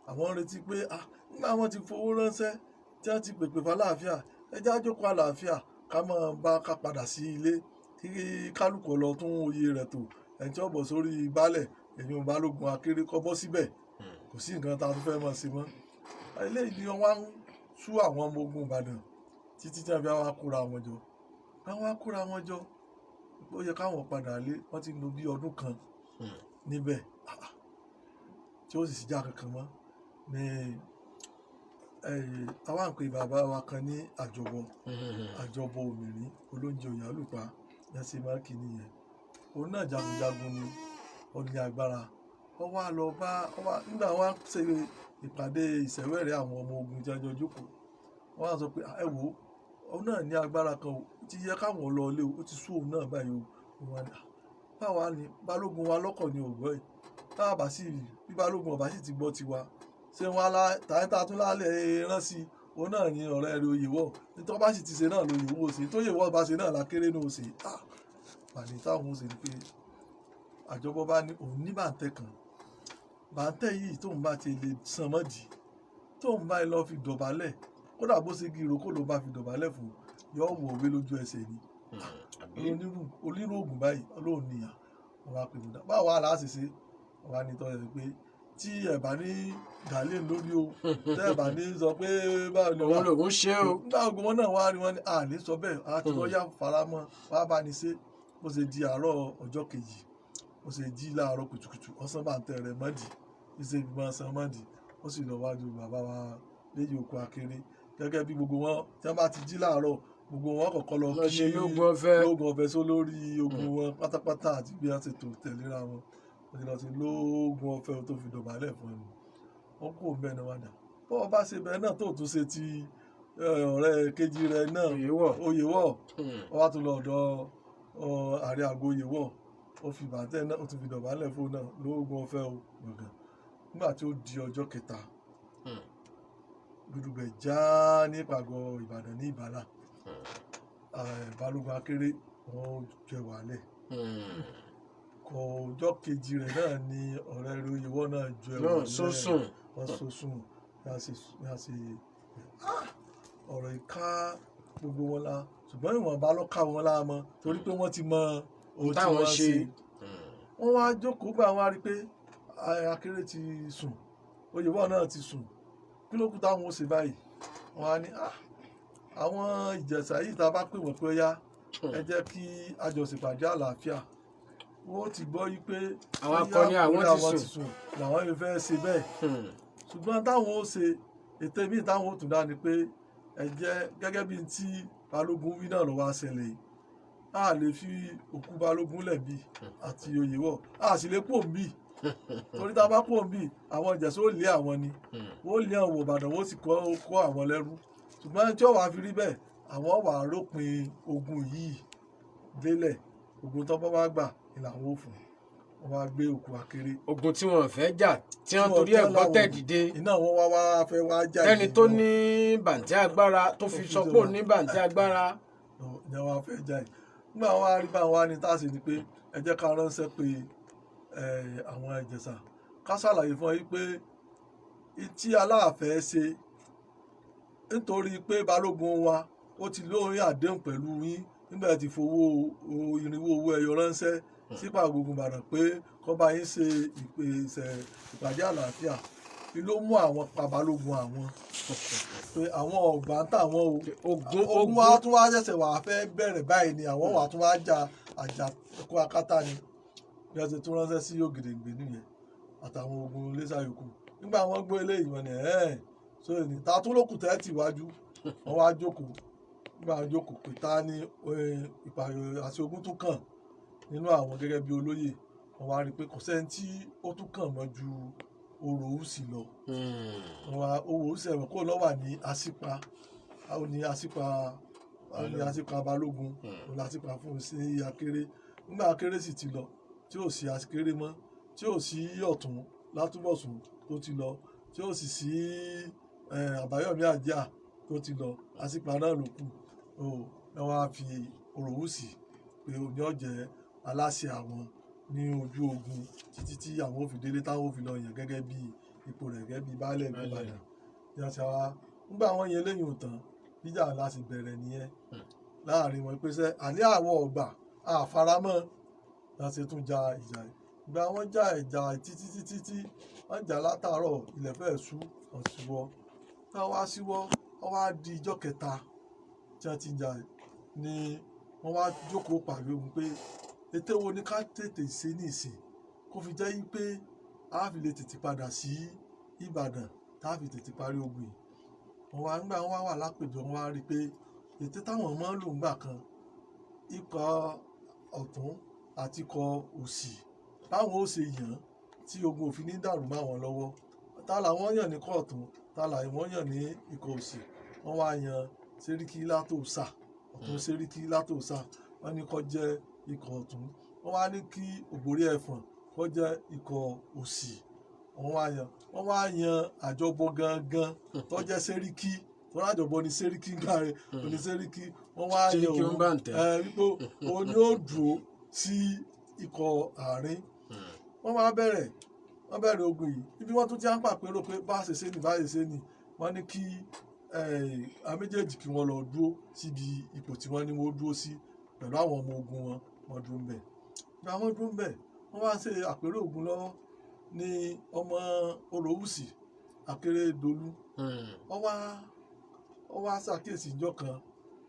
Speaker 7: àwọn retí pé nígbà wọn ti fowó ránṣẹ́ tí wọ́n ti pèpè fàlàáfíà ẹjẹ́ àjókòó àlàáfíà ká máa bá ká padà sí ilé kí kálukú lọ tún oyè rẹ̀ tò ẹni tí ó bọ̀ sórí baálẹ̀ èyí ò Balógun Akéré kọ́ bọ́ síbẹ̀ kò sí nǹkan tá a tún fẹ́ mọ̀ sí mọ́ eléyìí ni wọ́n wá ń sú àwọn ọmọ ogun Ìbàdàn títí tí wọ́n fi wá kóra wọn jọ àwọn akóra wọn jọ ó yẹ káwọn padà lé wọ́n ti lò bí ọdún kan níbẹ̀ tí ó sì sí já kankan mọ́ ní àwa ń pe bàbá wa kan ní àjọbọ òmìnirí olóúnjẹ Òyàlùpá yẹsẹ máàkì nìyẹn òun náà jagunjagun ni ó ní agbára ó wá lọ bá nígbà wọn ṣe ìpàdé ìṣẹ̀wẹ̀rẹ̀ àwọn ọmọ ogun jẹjọ jókòó wọn á sọ pé ẹ wò ó náà ní agbára kan ó ti yẹ káwọn lọ ilé ó ti sú òun náà báyìí ó wọn dà báwa ni Balógun wa lọ́kọ̀ ni ògbọ́ yìí táwa bá sì bí Balógun ọba sì ti gbọ́ tiwa ṣé wọn tàyẹ́tà tún lálẹ́ rán sí òun náà ní ọ̀rẹ́ rẹ̀ Oyèwọ̀ nítorí bá sì ti ṣe náà lóyèwọ̀ ṣe tó Oyèwọ̀ bá ṣe náà lákéré náà ṣe pàdé táwọn ó ṣe ni pé àjọbọ bá ní òun ní bàǹtẹ̀ kan bàǹtẹ̀ yìí tóun bá ti lè san mọ́dì tóun bá lọ fi dọ̀bálẹ̀ kódà bó ṣe gírò kó ló bá fi dọ̀bálẹ̀ fún yọ wọ̀ òwe lójú ẹsẹ̀ ni onírú oògùn báyìí Ọlọ́run nìyà wọn wá pè mí dá báwo wà láti ṣe wọn wá ní tọ́jú pé tí ẹ bá ní gàlẹ́ lórí o tẹ́ ẹ bá ní sọ pé báwo ni
Speaker 1: òun lòun ṣe o
Speaker 7: nígbà ogun wọn náà wá rí wọn ní àní sọ bẹ́ẹ̀ àti wọ́n yá faramọ́ wá bá ní ṣe bó ṣe di àárọ̀ ọjọ́ kejì bó ṣe jí láàárọ̀ kùtùkùtù ọ̀sán bá ń tẹ̀ rẹ̀ mọ́dì bí ṣe fi máa san mọ́dì ó sì lọ wájú bàbá wa Léyìí Oko Akéré gẹ́gẹ́ bí gbogbo wọn tí wọ́n bá ti jí láàárọ̀ gbogbo wọn kọ́kọ́ lọ kí lóògùn ọ̀fẹ́ só lórí ogun wọn pátápátá àti bí wọ́n ti tò tẹ̀léra wọn wọ́n ti lọ sí lóògùn ọ̀fẹ́ tó fi dọ̀bálẹ̀ fún ẹnu wọn kò mẹ́nu wádà bọ́ ọ bá ṣe bẹ́ẹ̀ náà tó tún ṣe ti ọ̀rẹ́ kejì rẹ̀ náà Oyèwọ̀ ọ wá tún lọ ọ̀dọ̀ ààrẹ àgọ́ Oyèwọ̀ ó fi bàtẹ́ náà ó tún fi dọ̀bálẹ̀ fún náà lóògùn ọ̀fẹ́ o gbọ̀ngàn nígbà tí ó di ọjọ́ kẹta gbùdùgbẹ̀ já ní ìpàgọ́ Ìbàdàn ní Ìbàlá Balógun Akéré wọn jẹ wàhálẹ̀ kọ ọjọ́ kejì rẹ̀ náà ni ọ̀rẹ́ rẹ̀ Oyèwọ̀ náà jẹ wàhálẹ̀ wọn sọsùn ní a ṣe ọ̀rọ̀ ìka gbogbo wọn la ṣùgbọ́n ìwọ̀nba ló ká wọn láàmọ́ torí pé wọ́n ti mọ ohun tí wọ́n ṣe wọ́n wá jókòó gbà wọ́n á rí pé Akéré ti sùn Oyèwọ̀ náà ti sùn kí ló kù táwọn ó ṣe báyìí wọ́n á ní àwọn Ìjẹ̀ṣà yìí tá a bá pè wọ́n pé ó yá ẹ jẹ́ kí àjọṣepàdé àlàáfíà wọ́n ti gbọ́ yí pé
Speaker 1: àwọn akọni àwọn ti sùn
Speaker 7: làwọn yóò fẹ́ ṣe bẹ́ẹ̀ ṣùgbọ́n táwọn ó ṣe ètò ìmí táwọn ó tún dá ni pé ẹ jẹ́ gẹ́gẹ́ bí tí Balógun wí náà ló wá ṣẹlẹ̀ yìí a lè fi òkú Balógun lẹ̀bi àti Oyèwọ̀ a sì lè pò ń bì torí tá a bá pò ń bì àwọn Ìjẹ̀ṣà ó lé àwọn ni wọ́n lé àwọn Ìbàdàn wọ́n sì kó àwọn lẹ́rú ṣùgbọ́n tí ó wàá fi rí bẹ́ẹ̀ àwọn wàá rópin ogun yìí délẹ̀ ogun tó bá wá gbà ni làwọn ò fún wọn wá gbé Òkú Akéré.
Speaker 1: ogun tí wọn fẹ́ jà tí wọn torí ẹ̀ gbọ́ tẹ̀ dìde.
Speaker 7: iná wọn wá fẹ́ wá jà yìí.
Speaker 1: ẹni tó ní bàǹtẹ́ agbára tó fi sọ pé ò ní bàǹtẹ́ agbára.
Speaker 7: ìyá wa fẹ́ jà yìí nígbà wọn wá rí bá wọn wá ní táàsì ni pé ẹ jẹ́ ká ránṣẹ́ pé àwọn Ìjẹ̀ṣà ká ṣàlàyé fún yín pé tí Aláàfẹ́ ṣe nítorí pé Balógun wa ó ti lóyún àdéhùn pẹ̀lú yín nígbà tí fowó irinwó owó ẹyọ ránṣẹ́ sípà gbogbo Ìbàdàn pé kó bá yín ṣe ìpàdé àlàáfíà ni ló mú àwọn pa Balógun àwọn pé àwọn ọgbà ń tàwọn ogun wa tún wá ṣẹ̀ṣẹ̀ wà fẹ́ bẹ̀rẹ̀ báyìí ni àwọn wà tún wá jà àjàkú akátá ni bí wọ́n ti tún ránṣẹ́ sí Ògèdèngbé nìyẹn àtàwọn ogun lẹ́sà yòókù nígbà wọ́n gbọ́ eléyìí wọn ni so ní ta tún lókùn tẹ́tì wájú wọ́n wá jókòó nígbà wọn jókòó pé ta ni ìpààyàn àti ogun tún kàn nínú àwọn gẹ́gẹ́ bí olóyè wọ́n wá rí i pé kò sẹ́ni tí ó tún kàn mọ́ ju Orò Òwúsì lọ Orò Òwúsì ẹ̀wọ̀n kó lọ́ wà ní Asípa ní àsìkò abalógun òun lásìkò fún sí akéré nígbà akéré sì ti lọ tí ò sí akéré mọ́ tí ò sí ọ̀tún látúbọ̀sùn tó ti lọ tí ò sì sí àbáyọ̀mí àjà tó ti lọ àsìkò náà ló kù ẹ wá fi Òròwùsì pé òní ọ̀jẹ̀ aláṣẹ àwọn ní ojú ogun títí tí àwọn ò fi délé táwọn ò fi lọ yàn gẹ́gẹ́ bí ipò rẹ̀ gẹ́gẹ́ bí baálẹ̀ ìlú Ìbàdàn yàtọ̀ wa nígbà wọn yẹn lẹ́yìn òtàn jíjà láti bẹ̀rẹ̀ nìyẹn láàrin wọn pé sẹ́ àní àwọ̀ ọ̀gbà àfaramọ́ láti tún ja ìjà ìgbà wọn já ìjà títí wọn jà látàárọ̀ ilẹ̀ fẹ́ẹ̀ ṣú ọ̀ṣùwọ̀ táwọn wá síwọ́ wọn wá di ijọ́ kẹta tí wọn ti jà ni wọn wá jókòó pàdé òun pé ètò wo ni ká tètè ṣe ní ìsìn kó fi jẹ́ yí pé a fi lè tètè padà sí Ìbàdàn tá a fi tètè parí ogun yìí wọn wá nígbà wọn wà lápèjọ wọn wá rí i pé ètò táwọn máa ń lò ńgbà kan ikọ̀ ọ̀tún àti ikọ̀ òsì báwọn ó ṣe yàn tí ogun òfin ní dàrú mọ́ àwọn lọ́wọ́ ta làwọn yàn ní ikọ̀ ọ̀tún ta làwọn yàn ní ikọ̀ òsì wọn wá yan Sẹ́ríkì Látòsà ọ̀tún Sẹ́ríkì Látòsà wọn ní kó jẹ́ ikọ̀ ọ̀tún wọn wá ní kí Ògbórí Ẹ̀fọ̀n kó jẹ́ ikọ̀ òsì wọ́n wá yan àjọbọ gangan tó jẹ́ Sẹ́ríkì tó rájọbọ ní Sẹ́ríkì gáre ní Sẹ́ríkì wọ́n wá yan òun wípé òun ni ó dúró sí ikọ̀ àárín wọ́n wá bẹ̀rẹ̀ ogun yìí ibi wọ́n tún ti ń pàpérò pé bá ṣe ṣe ni wọ́n ní kí àwọn méjèèjì kí wọ́n lọ dúró síbi ipò tí wọ́n ní wọ́n dúró sí pẹ̀lú àwọn ọmọ ogun wọn dúró ń bẹ̀ ìgbà wọn dúró ń bẹ̀ wọ́n wá ṣe àpérò ogun lọ́wọ́ ní ọmọ Òròwùsì Akérédolú ó wá ṣàkíyèsí ìjọ kan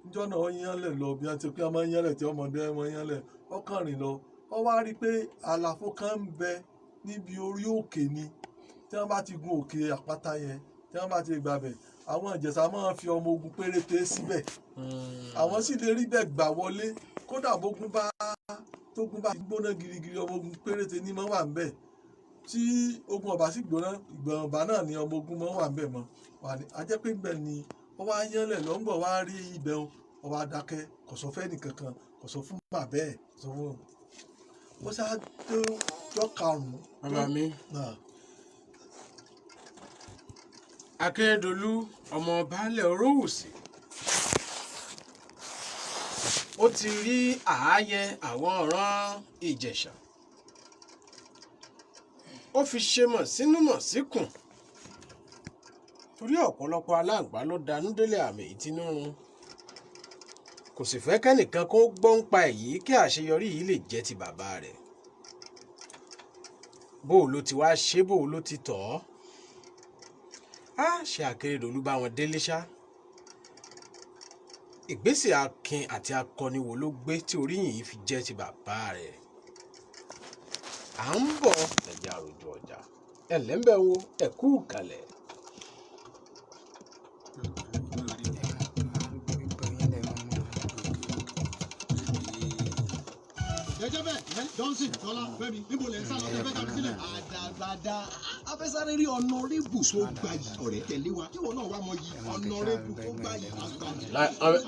Speaker 7: ìjọ náà ó yánlẹ̀ lọ bí wọ́n ti pé ọmọ yánlẹ̀ tí ọmọdé ọmọ yánlẹ̀ ó kàn rìn lọ ó wá rí i pé àlàfo kan ń bẹ níbi orí òkè ni tí wọ́n bá ti gun òkè àpáta yẹn tí wọ́n bá ti gbàbẹ̀ àwọn Ìjẹ̀ṣà máa fi ọmọ ogun péréte síbẹ̀ àwọn sì lè rí bẹ́ẹ̀ gbà wọlé kódà tógun bá gbóná girigiri ọmọ ogun péréte ní máa wà ń bẹ̀ tí ogun ọba sì gbóná ìgbọ̀nba náà ni ọmọ ogun máa wà ń bẹ̀ mọ́ wà ní ajẹ́ pé ibẹ̀ ni wọ́n wá yánlẹ̀ lọ́ngbọ̀n wá rí ibẹ̀ wọ́n wá dákẹ́ kò sọ fẹ́ nìkankan kò sọ fún bàbá ẹ̀ sọ fún ó ṣáà tó jọ́ karùn-ún.
Speaker 1: bàbá mi Akérédolú ọmọ baálẹ̀ Òròwùsì ó ti rí ààyè àwọn ọ̀ràn Ìjẹ̀ṣà ó fi ṣe mọ̀ sínú mọ̀ síkùn torí ọ̀pọ̀lọpọ̀ aláǹgbá ló danú délé àmì ìtinúrun kò sì fẹ́ kẹ́nìkan kó gbọ́ ń pa èyí kí àṣeyọrí yìí lè jẹ́ ti bàbá rẹ̀ bó ló ti wá ṣe bó ló ti tọ̀ ọ́ á ṣe Akérédolú bá wọn délé ṣá ìgbésẹ̀ akin àti akọni wo ló gbé tí oríyìn yìí fi jẹ́ ti bàbá rẹ̀ à ń bọ̀ ẹ̀jẹ̀ àròjù ọjà ẹ̀lẹ́mbẹ̀ wo ẹ̀kú kalẹ̀.
Speaker 2: jẹjẹ bẹ́ẹ̀ Johnson Tọ́lá Fẹ́mi níbo lẹ ń sá lọ tẹ fẹ́ jáde sílẹ̀.
Speaker 9: àdàgbàdà afẹ́sáré rí ọ̀nàrẹ́bù tó gbà yìí ọ̀rẹ́ tẹ̀lé wa kí wọn náà wá mọ yìí ọ̀nàrẹ́bù tó gbà yìí àgbàdì.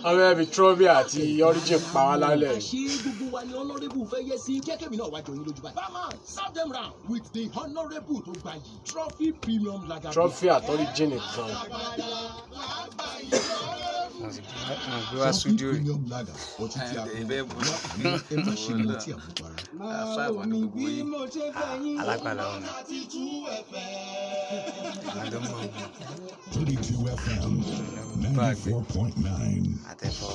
Speaker 1: ọmọ ẹbí trọ́bì àti origin pa wá lálẹ́.
Speaker 9: àṣé gbogbo wa ni ọ̀nàrẹ́bù fẹ́ yẹ sí kẹ́kẹ́mi náà wá jọ yín lójú báyìí. barman serve them round with the ọ̀nàrẹ́bù tó gbà yìí trophy premium lager.
Speaker 1: trọ́fì àti origin nìkan.
Speaker 10: gbé wá studio rí ọtí tí a kọ ẹ má ṣe mọ tí a kọ para.
Speaker 11: alágbàlá ọ̀nà.
Speaker 12: 32 FM 94.9.
Speaker 11: àtẹ̀fọ́.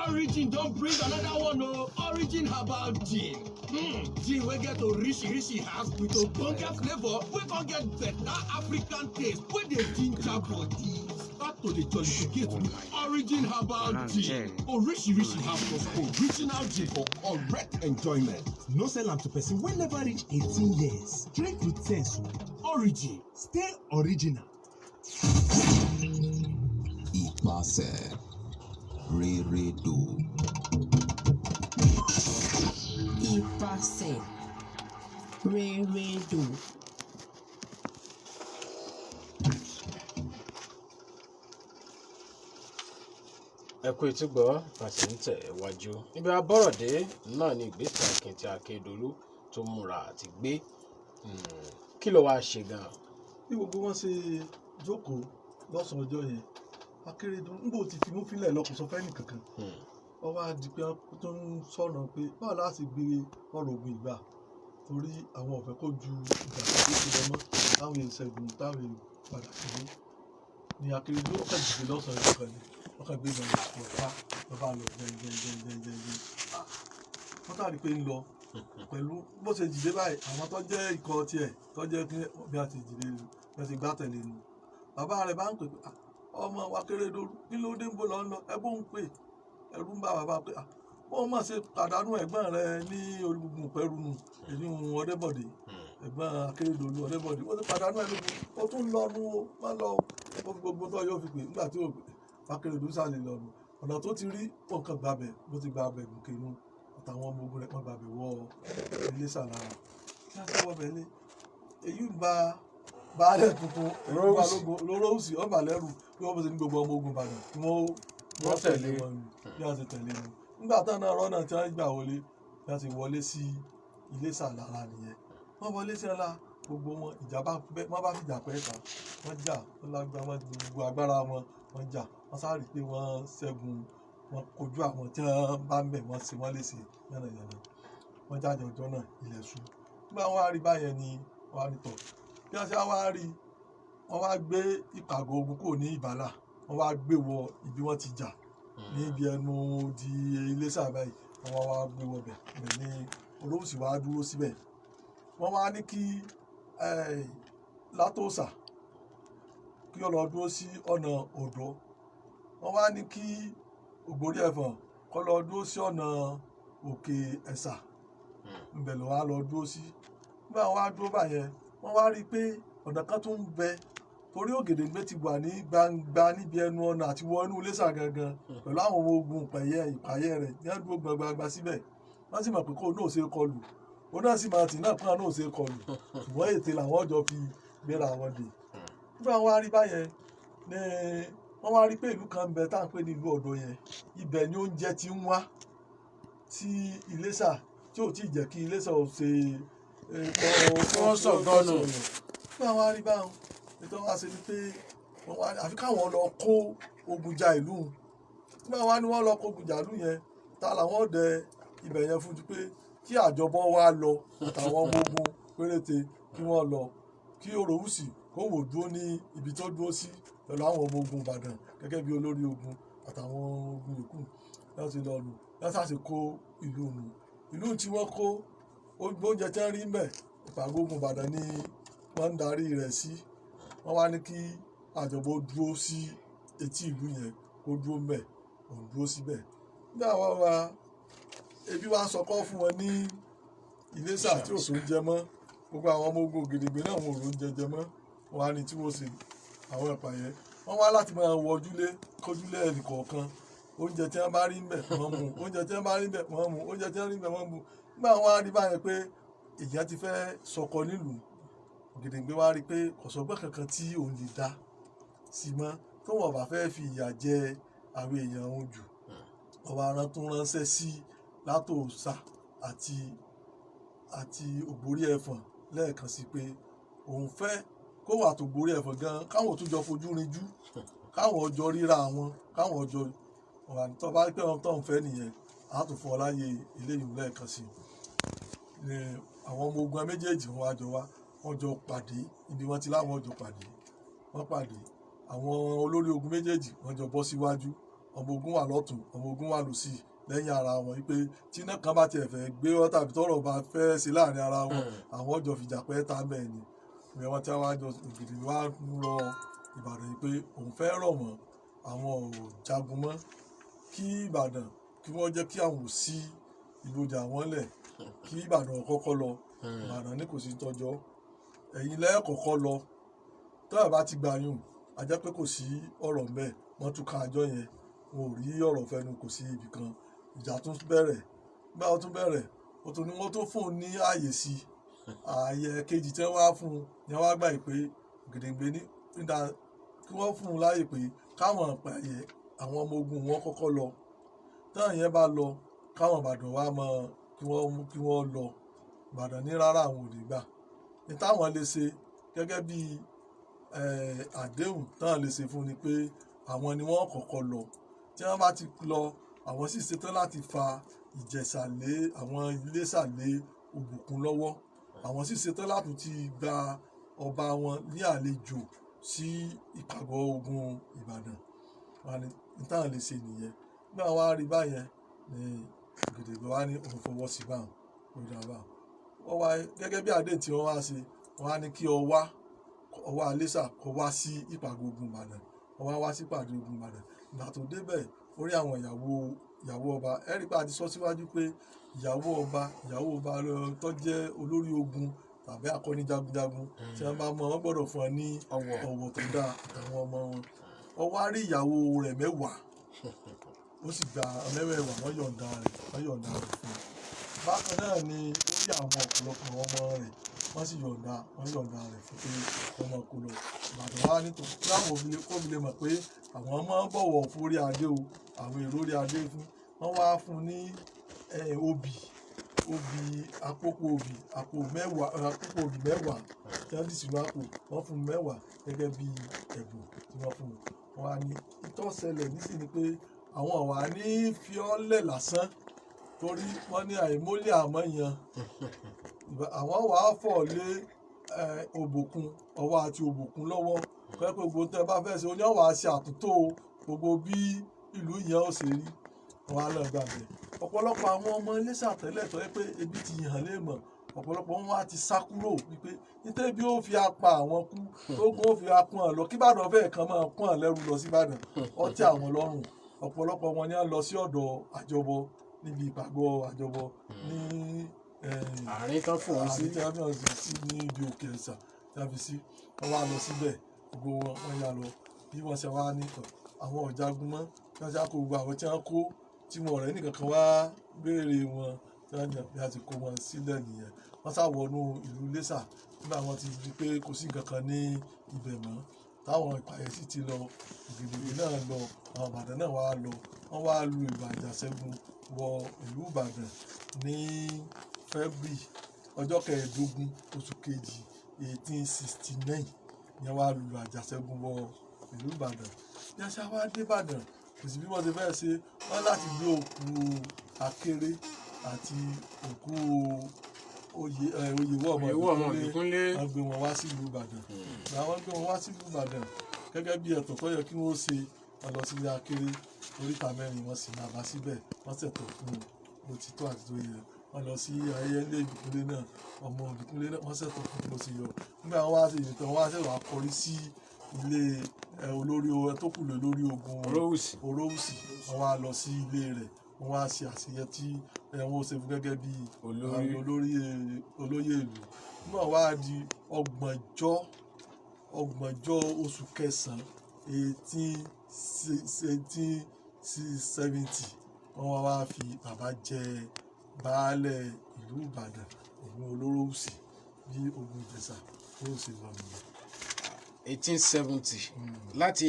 Speaker 2: Origin don bring another one o. Origin herbal gin. Gin wey get orishi herbs with ogbonge flavour wey come get better African taste wey dey ginger body. Start to dey jollificate with Origin herbal gin. Orishi herbs of original gin for correct enjoyment.
Speaker 13: No sell am to person wey never reach 18 years. Drink with sense.
Speaker 2: Origin.
Speaker 13: Stay original.
Speaker 10: Ìpàṣẹ rere dò.
Speaker 14: Ìpàṣẹ rere dò.
Speaker 1: ẹ kú etí gbọ́ pàṣẹ ń tẹ̀ wájú níbi abọ́rọ̀dé náà ni ìgbésẹ̀ akin tí Akérédolú tó múra àti gbé kí ló wáá ṣe gan.
Speaker 7: bí gbogbo wọn ṣe jókòó lọ́sàn-án ọjọ́ yẹn Akérédolú nígbà tí fimú fílẹ̀ lọ kò sọ fẹ́ nìkankan wọ́n wá di pé tó ń sọ̀nà pé báwo láti gbé ọ̀rọ̀ ogun ìgbà torí àwọn ọ̀fẹ́ kó ju ìgbà tó ti lọ mọ́ táwọn èèyàn ṣẹ́gun táwọn èèyàn padà sílé ni Akérédolú ọ̀kẹ́ dìde lọ́sàn-án ọjọ́ kan ni wọ́n kàn gbé ìgbà ọ̀pá lọ́ba lọ jẹ́jẹ́jẹ́jẹ́jẹ́ wọ́n tàbí pé ń lọ pẹ̀lú bó ṣe dìde báyìí àwọn tó jẹ́ ikọ̀ tiẹ̀ tó jẹ́ bí a ti dìde bí a ti gbá tẹ̀lé nu bàbá rẹ̀ bá ń pè pé ọmọ Akérédolú kí ló dé ń bọ̀ lọ́nà ẹ bó ń pè ẹ̀rù ń bá bàbá pé wọ́n mọ̀ ṣe pàdánù ẹ̀gbọ́n rẹ̀ ní olùgbùn pẹ̀rù nù èyí ń Ọdẹ́bọ̀dé ẹ̀gbọ́n Akérédolú Ọdẹ́bọ̀dé wọ́n ti pàdánù ẹ̀ lógun ó tún lọ́nu ó má lọ gbogbo tó yóò fi pè nígbà tí Akérédolú sàlẹ̀ lọ́nu ọ̀nà tó ti rí wọn kàn gbàbẹ̀ bó ti gbàbẹ̀ gòkè nù àtàwọn ọmọ ogun rẹ̀ wọ́n gbàbẹ̀ wọ Iléṣà lára kí wọ́n ti wọ́ bẹ̀ lé èyí ń ba baálẹ̀ tuntun lóròsì ọba lẹ́rù bí wọ́n bó ṣe ní gbogbo ọmọ ogun Ìbàdàn kí wọ́n tẹ̀lé wọn nù bí wọ́n ti tẹ̀lé wọn nígbà táwọn náà rọ́nà tí wọ́n gbà wọlé bí wọ́n ti wọlé sí Iléṣà lára nìyẹn wọ́n wọlé sí ọlá gbogbo wọn ìjàmbá wọ́n bá fìjà pẹ́ ta wọ́n jà wọ́n lágbára wọn gbogbo agbára wọn wọ́n jà wọ́n sáré pé wọ́n ṣẹ́gun wọn kojú àwọn tí wọ́n bá ń bẹ̀ wọ́n ṣe wọ́n léṣe yánnayànna wọ́n jáde ọjọ́ náà ilẹ̀ ṣú nígbà wọn wá rí báyẹn ni wọ́n á rí tọ̀ bí wọ́n ṣe wá rí wọ́n wá gbé ìpàgọ́ ogun kúrò ní Ìbàlà wọ́n wá gbé wọ ibi wọ́n ti jà ní ibi ẹnu di Iléṣà báyìí wọ́n wá gbé wọ bẹ̀ ní Olóòsì wá dúró síbẹ̀ wọ́n wá ní kí Látòsà kí ó lọ dúró sí ọ̀nà Odò wọ́n wá ní kí Ògbórí Ẹ̀fọ̀n kó lọ dúró sí ọ̀nà Òkè Ẹ̀sà ńbẹ̀ ló wá lọ dúró sí nígbà wọ́n wá dúró báyẹn wọ́n wá rí i pé ọ̀nà kan tó ń bẹ torí Ògèdèngbé ti wà ní gbangba níbi ẹnu ọ̀nà àti wọ inú Iléṣà gangan pẹ̀lú àwọn ọmọ ogun ìpàyẹ́ rẹ̀ ní àdúgbò gbangba síbẹ̀ wọ́n sì mọ̀ pé kó náà ṣe kọlù ó náà sì máa tì náà kó náà ṣe kọlù ṣùgbọ́n ètè làwọn ọjọ́ fi gbéra wọn dè nígbà wọ́n wá rí báyẹn ní wọ́n wá rí pé ìlú kan ń bẹ tá à ń pè ní ìlú Ọ̀dọ̀ yẹn ibẹ̀ ni oúnjẹ ti ń wá sí Iléṣà tí ò tí ì jẹ́ kí Iléṣà ò ṣe
Speaker 1: wọ́n sọ̀gọ́nù
Speaker 7: nígbà wọ́n wá rí báwọn ètò wá ṣe ni pé àfi káwọn lọ kó ogun ja ìlú nígbà wá ní wọ́n lọ kó ogun jà ìlú yẹn ta làwọn dẹ ibẹ̀ yẹn fún ju pé kí àjọbọ wá lọ àtàwọn ọmọ ogun péréte kí wọ́n lọ kí Òròwùsì kó wò dúró ní ibi tó dúró sí pẹ̀lú àwọn ọmọ ogun Ìbàdàn gẹ́gẹ́ bí olórí ogun àtàwọn ogun yòókù láti lọ lù láti kó ìlú nù ìlú tí wọ́n kó oúnjẹ tí wọ́n rí mbẹ̀ ìpàgọ́ ogun Ìbàdàn ni wọ́n ń darí rẹ̀ sí wọ́n wá ní kí àjọbọ dúró sí etí ìlú yẹn kó dúró mbẹ̀ òun dúró síbẹ̀ nígbà wọ́n wá ebi wá sọkọ́ fún wọn ní Iléṣà tí ò sóun jẹ mọ́ gbogbo àwọn ọmọ ogun Ògèdèngbé náà wọn ò rò ń jẹjẹ mọ́ wọn á ní tí wọ́n ṣe àwọn ìpàyẹ́ wọ́n wá láti máa wọ kójúlé ẹnìkọ̀ọ̀kan oúnjẹ tí wọ́n bá rí mbẹ̀ wọ́n mú oúnjẹ tí wọ́n bá rí mbẹ̀ wọ́n mú oúnjẹ tí wọ́n rí mbẹ̀ wọ́n mú nígbà wọn á rí báyẹn pé ìjà ti fẹ́ sọkọ nílùú Ògèdèngbé wá rí pé kò sọgbọ́n kankan tí òun lè dá sí mọ́ tó wọ́n bá fẹ́ fi ìyà jẹ àwọn èèyàn òun jù ọba aran tó ránṣẹ́ sí Látòsà àti Ògbórí Ẹ̀fọ̀n lẹ́ẹ̀kan sí pé òun fẹ́ kó wà tó Ògbórí Ẹ̀fọ̀n gan káwọn tó jọ fojú rinjú káwọn ọjọ́ ríra wọn káwọn ọjọ́ ọ̀ràn tó bá pẹ́ wọn tó ń fẹ́ nìyẹn á tún fún ọ láyé eléyìí lẹ́ẹ̀kan sí i àwọn ọmọ ogun méjèèjì wọn àjọ wa wọ́n jọ pàdé ibi wọ́n ti láwọn jọ pàdé wọ́n pàdé àwọn olórí ogun méjèèjì wọ́n jọ bọ́ síwájú ọmọ ogun wà lọ́tùn ọmọ ogun wà lósì lẹ́yìn ara wọn wípé tí iná kan bá tiẹ̀ fẹ́ gbé wọn tàbí tọ́rọ̀ bá fẹ́ sí láàrin ara wọn àwọn jọ fìjà pẹ́ tá bẹ́ẹ̀ ni ìwé wọn tí wọ́n jọ Ògèdèngbé wá ń rọ Ìbàdàn yìí pé òun fẹ́ rọ̀ mọ́ àwọn ò jagun mọ́ kí Ìbàdàn kí wọ́n jẹ́ kí àwọn ò sí ìbòjà wọn lẹ̀ kí Ìbàdàn kọ́kọ́ lọ Ìbàdàn ní kò sí tọ́jọ́ ẹ̀yin lẹ́ẹ̀kọ̀kọ́ lọ tọ́yà bá ti gbàyùn a jẹ́ pé kò sí ọ̀rọ̀ ńbẹ̀ wọ́n tún ka àjọ yẹn wọn ò rí ọ̀rọ̀ fẹnu kò sí ibì kan ìjà tún bẹ̀rẹ̀ nígbà wọ́n tún bẹ̀rẹ̀ ó tún ní wọ́n tó fún un ní ààyè sí ààyè kejì tí wọ́n wá fún un ni wọ́n wá gbà pé Ògèdèngbé ní nígbà kí wọ́n fún un láàyè pé káwọn àwọn ọmọ ogun wọn kọ́kọ́ lọ táwọn yẹn bá lọ káwọn ìbàdàn wá mọ kí wọ́n lọ ìbàdàn ní rárá àwọn ò lè gbà ní táwọn lè ṣe gẹ́gẹ́ bí àdéhùn táwọn lè ṣe fún ni pé àwọn ni wọ́n kọ́kọ́ lọ tí wọ́n bá ti lọ àwọn sì ṣetán láti fa ìjẹ̀ṣà lé àwọn iléṣà lé òbùkún lọ́wọ́ àwọn sì ṣetán láti ti gba ọba wọn ní àlejò sí ìpàgọ́ ogun ìbàdàn ní táwọn lè ṣe nìyẹn nígbà wá rí báyẹn ní Ògèdèngbé wá ní òun fọwọ́ sí báwọn lórí àbá wọ́n wá gẹ́gẹ́ bí àdéhùn tí wọ́n wá ṣe wọ́n á ní kí ọwá Iléṣà kó wá sí ìpàgọ́ ogun ìbàdàn wọ́n wá sí ìpàgọ́ ogun ìbàdàn ìgbà tó débẹ̀ orí àwọn ìyàwó ọba ẹ̀rí pé a ti sọ síwájú pé ìyàwó ọba tó jẹ́ olórí ogun tàbí akọni jagunjagun tí wọ́n bá mọ̀ wọ́n gbọ́dọ̀ fún ọ ní ọ̀wọ̀ tó dáa àwọn ọmọ wọn wọ́n wá rí ìyàwó rẹ̀ mẹ́wàá ó sì gba mẹ́wẹ̀ẹ̀wá wọ́n yọ̀ǹda rẹ̀ fún un bákan náà ni ó rí àwọn ọ̀pọ̀lọpọ̀ ọmọ rẹ̀ wọ́n sì yọ̀ǹda rẹ̀ fún pé ọmọ kò lọ ìbàdàn wá nítorí láwọn òbílẹ̀ mọ̀ pé àwọn ọmọ bọ̀wọ̀ fún orí adé o àwọn èrò orí adé fún wọ́n wá fún ní obì àpòpọ̀ obì àpò obì mẹ́wàá tí wọ́n ti sínú àpò wọ́n fún mẹ́wàá gẹ́gẹ́ bí ẹ̀bùn tí wọ́n fún wọn á ní ìtọ́sẹ̀lẹ̀ nísìnyí ni pé àwọn ọ̀wà ní fiọ́lẹ̀ lásán torí wọ́n ní àìmọ́lẹ̀ àmọ́yan àwọn wàá fọ̀ lé òbòkun ọwọ́ àti òbòkun lọ́wọ́ pé gbogbo tẹ́ bá fẹ́ ṣe ó ní ọ̀wà ṣe àtúntò gbogbo bí ìlú yẹn ó ṣe rí wọn á lọ gbàgbé ọ̀pọ̀lọpọ̀ àwọn ọmọ Iléṣà tẹ́lẹ̀ tó yẹ pé ebi ti hàn lé mọ̀ ọ̀pọ̀lọpọ̀ wọn á ti sá kúrò wípé nítorí bí ó fi apá àwọn kú tó gbó fi apọn lọ kí Ìbàdàn fẹ́ẹ̀ kan máa pọ́n lẹ́rù lọ sí Ìbàdàn ọtí àwọn lọ́rùn ọ̀pọ̀lọpọ̀ wọn ni wọ́n lọ sí ọ̀dọ̀ àjọbọ níbi ìpàgọ́ àjọbọ ní
Speaker 1: àárín tán fún wọn sí
Speaker 7: tí wọ́n sí ní ibi òkè ẹ̀sà tí wọ́n fi sí wọ́n wá lọ síbẹ̀ gbogbo wọn yà lọ bí wọ́n ṣe wá ní àwọn ọ̀jágun mọ́ tí wọ́n ṣe kó gbogbo àwọn tí wọ́n kó tí wọn ọ̀rẹ́ nìkan kan wá béèrè wọn tí wọ́n yàn bí a ti kó wọn sílẹ̀ nìyẹn wọ́n sá wọnú ìlú Iléṣà nígbà wọn ti di pé kò sí nǹkan kan ní ibẹ̀ mọ́ táwọn ìpààyàn sì ti lọ Ògèdèngbé náà lọ àwọn Ìbàdàn náà wá lọ wọ́n wá lu ìlú Àjàṣẹ́gun wọ ìlú Ìbàdàn ní February ọjọ́ 15 oṣù kejì 1869 ni wọ́n wá lu Àjàṣẹ́gun wọ ìlú Ìbàdàn bí a ṣe wá dé Ìbàdàn kò sí bí wọ́n ti fẹ́ ṣe wọ́n láti gbé òkú Akéré àti òkú Oyèwọ̀ ọmọ Ìbíkúnlé wọ́n gbé wọn wá sí ìlú Ìbàdàn àwọn gbé wọn wá sí ìlú Ìbàdàn gẹ́gẹ́ bí ẹ̀tọ́ tó yẹ kí wọ́n ṣe wọ́n lọ sílé Akéré oríta mẹ́rin wọ́n sì máa bá síbẹ̀ wọ́n ṣètò fún bó ti tó àti tó yẹ wọ́n lọ sí ayẹyẹ Ìbíkúnlé náà ọmọ Ìbíkúnlé náà wọ́n ṣètò fún bó ti yọ nígbà wọn wá sí ìrètò wọn wá ṣètò àkọrí sí ilé olórí tó kù lórí ogun Orówùsì wọ́n wá lọ sí ilé rẹ̀ wọ́n wá ṣe àṣeyẹ tí wọ́n ṣe fún gẹ́gẹ́ bí olóyè ìlú nígbà wá di ọgbọ̀njọ́ oṣù kẹsàn-án 1870 wọ́n wá fi bàbá jẹ baálẹ̀ ìlú Ìbàdàn Ògún Olóròwùsì bí Ògún Ìjẹ̀ṣà tó ṣe lọ nìyẹn.
Speaker 1: 1870 láti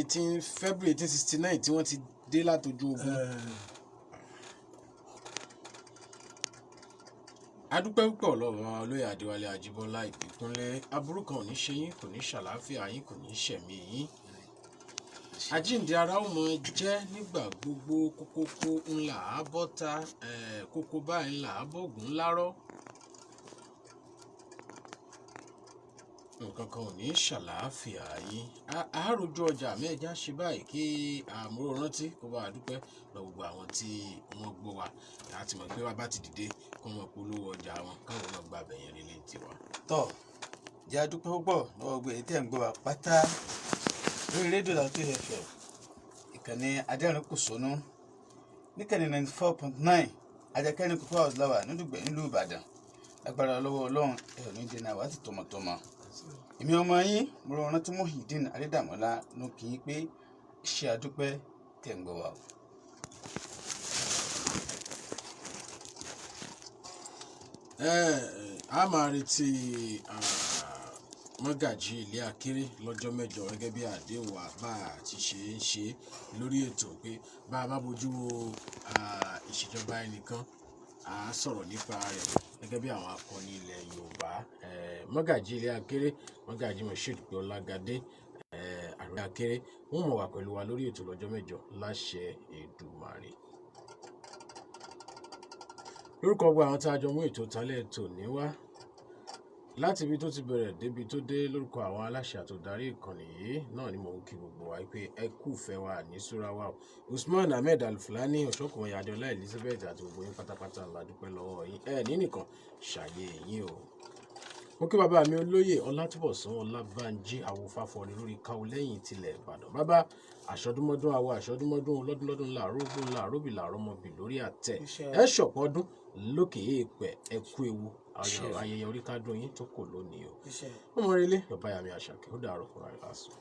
Speaker 1: February 1869 tí wọ́n ti dé látojú ogun. adúpẹ́ púpọ̀ lọ́wọ́ olóyè Adéwálé Ajíbọ́lá Ìbíkúnlé aburú kan ò ní ṣe yín kò ní ṣàlàáfíà yín kò ní ṣẹ̀mí yín àjíǹde ara ó mọ jẹ́ nígbà gbogbo kókókó ńlá bọ́ta kókó báyìí ńlá bọ́gùn lárọ́ nǹkan kan ò ní ṣàlàáfíà yín àáròjọ ọjà mẹ́ẹ̀já ṣe báyìí kí àmúrò rántí kó bá a dúpẹ́ lọ gbogbo àwọn tí wọ́n gbọ́ wa láti mọ̀ pé wá bá ti dìde kó wọn polówó ọjà wọn káwọn náà gba abẹ̀yẹn nílé tiwa.
Speaker 10: tọ́ jẹ́ adúpẹ́ púpọ̀ lọ́wọ́ gbogbo èyí tẹ̀ ń gbọ́ wa pátá lórí rédíò Lágẹ̀lú FM ìkànnì adẹ́rìn-pòṣónú níkànnì 94.9 Àjàkẹ́rin Cocoa House láwà nídùgbẹ́ nílùú Ìbàdàn agbára lọ́wọ́ Ọlọ́run ẹ̀rọ ní dènà àwa ti tọmọtọmọ èmi ọmọ yín mo rántí Muyideen Adédàmọ́lá ló kì í pé ṣe àdúpẹ́ tẹ̀ ń gbọ́ wa.
Speaker 1: a máa retí mọ́gàjí ilé akéré lọ́jọ́ mẹ́jọ gẹ́gẹ́ bí àdéhùn wa bá a ti ṣe ń ṣe lórí ètò pé bá a bá bójú wo ìṣèjọba ẹnìkan à á sọ̀rọ̀ nípa rẹ̀ gẹ́gẹ́ bí àwọn akọni ilẹ̀ Yorùbá mọ́gàjí ilé akéré mọ́gàjí Moshood pé Ọlágadé àrùn akéré wọ́n mọ̀ wá pẹ̀lú wa lórí ètò lọ́jọ́ mẹ́jọ láṣẹ Èdùmàrè. Lórúkọ gbogbo àwọn tá a jọ mú ètò tálẹ̀ ètò níwá láti ibi tó ti bẹ̀rẹ̀ débi tó dé lórúkọ àwọn aláṣẹ àtòdarí ìkànnì yìí náà ni mò ń kí gbogbo wa pé ẹ kú fẹ́ wa ní súra wa o. Usman Ahmed Alfulani Ọ̀ṣọ́kùnrin Adéọlá Elizabeth àti gbogbo yín pátápátá ńlá dúpẹ́ lọ́wọ́ yín ẹ ní nìkan ṣàyè yín o. Mo kí bàbá mi olóyè Ọlátúbọ̀sún Ọlábánjí Awòfáfọrí lórí Káwọlẹ́yìn tilẹ̀ Ìbàdàn. Bàbá àṣọdúnmọ́dún àwọ̀ àṣọdúnmọ́dún lọ́dúnlọ́dún làrógún làróbì làrọ́mọbì lórí àtẹ ẹ ṣọ̀pọ̀ ọdún lókè èèpẹ̀ ẹ kú ewu ayẹyẹ orí kádùn yín tó kò lónìí o. ọmọ rẹ ilé bàbá yàmi Àṣàkẹ́ ó dàárọ̀ fúnra rẹ̀ lásán.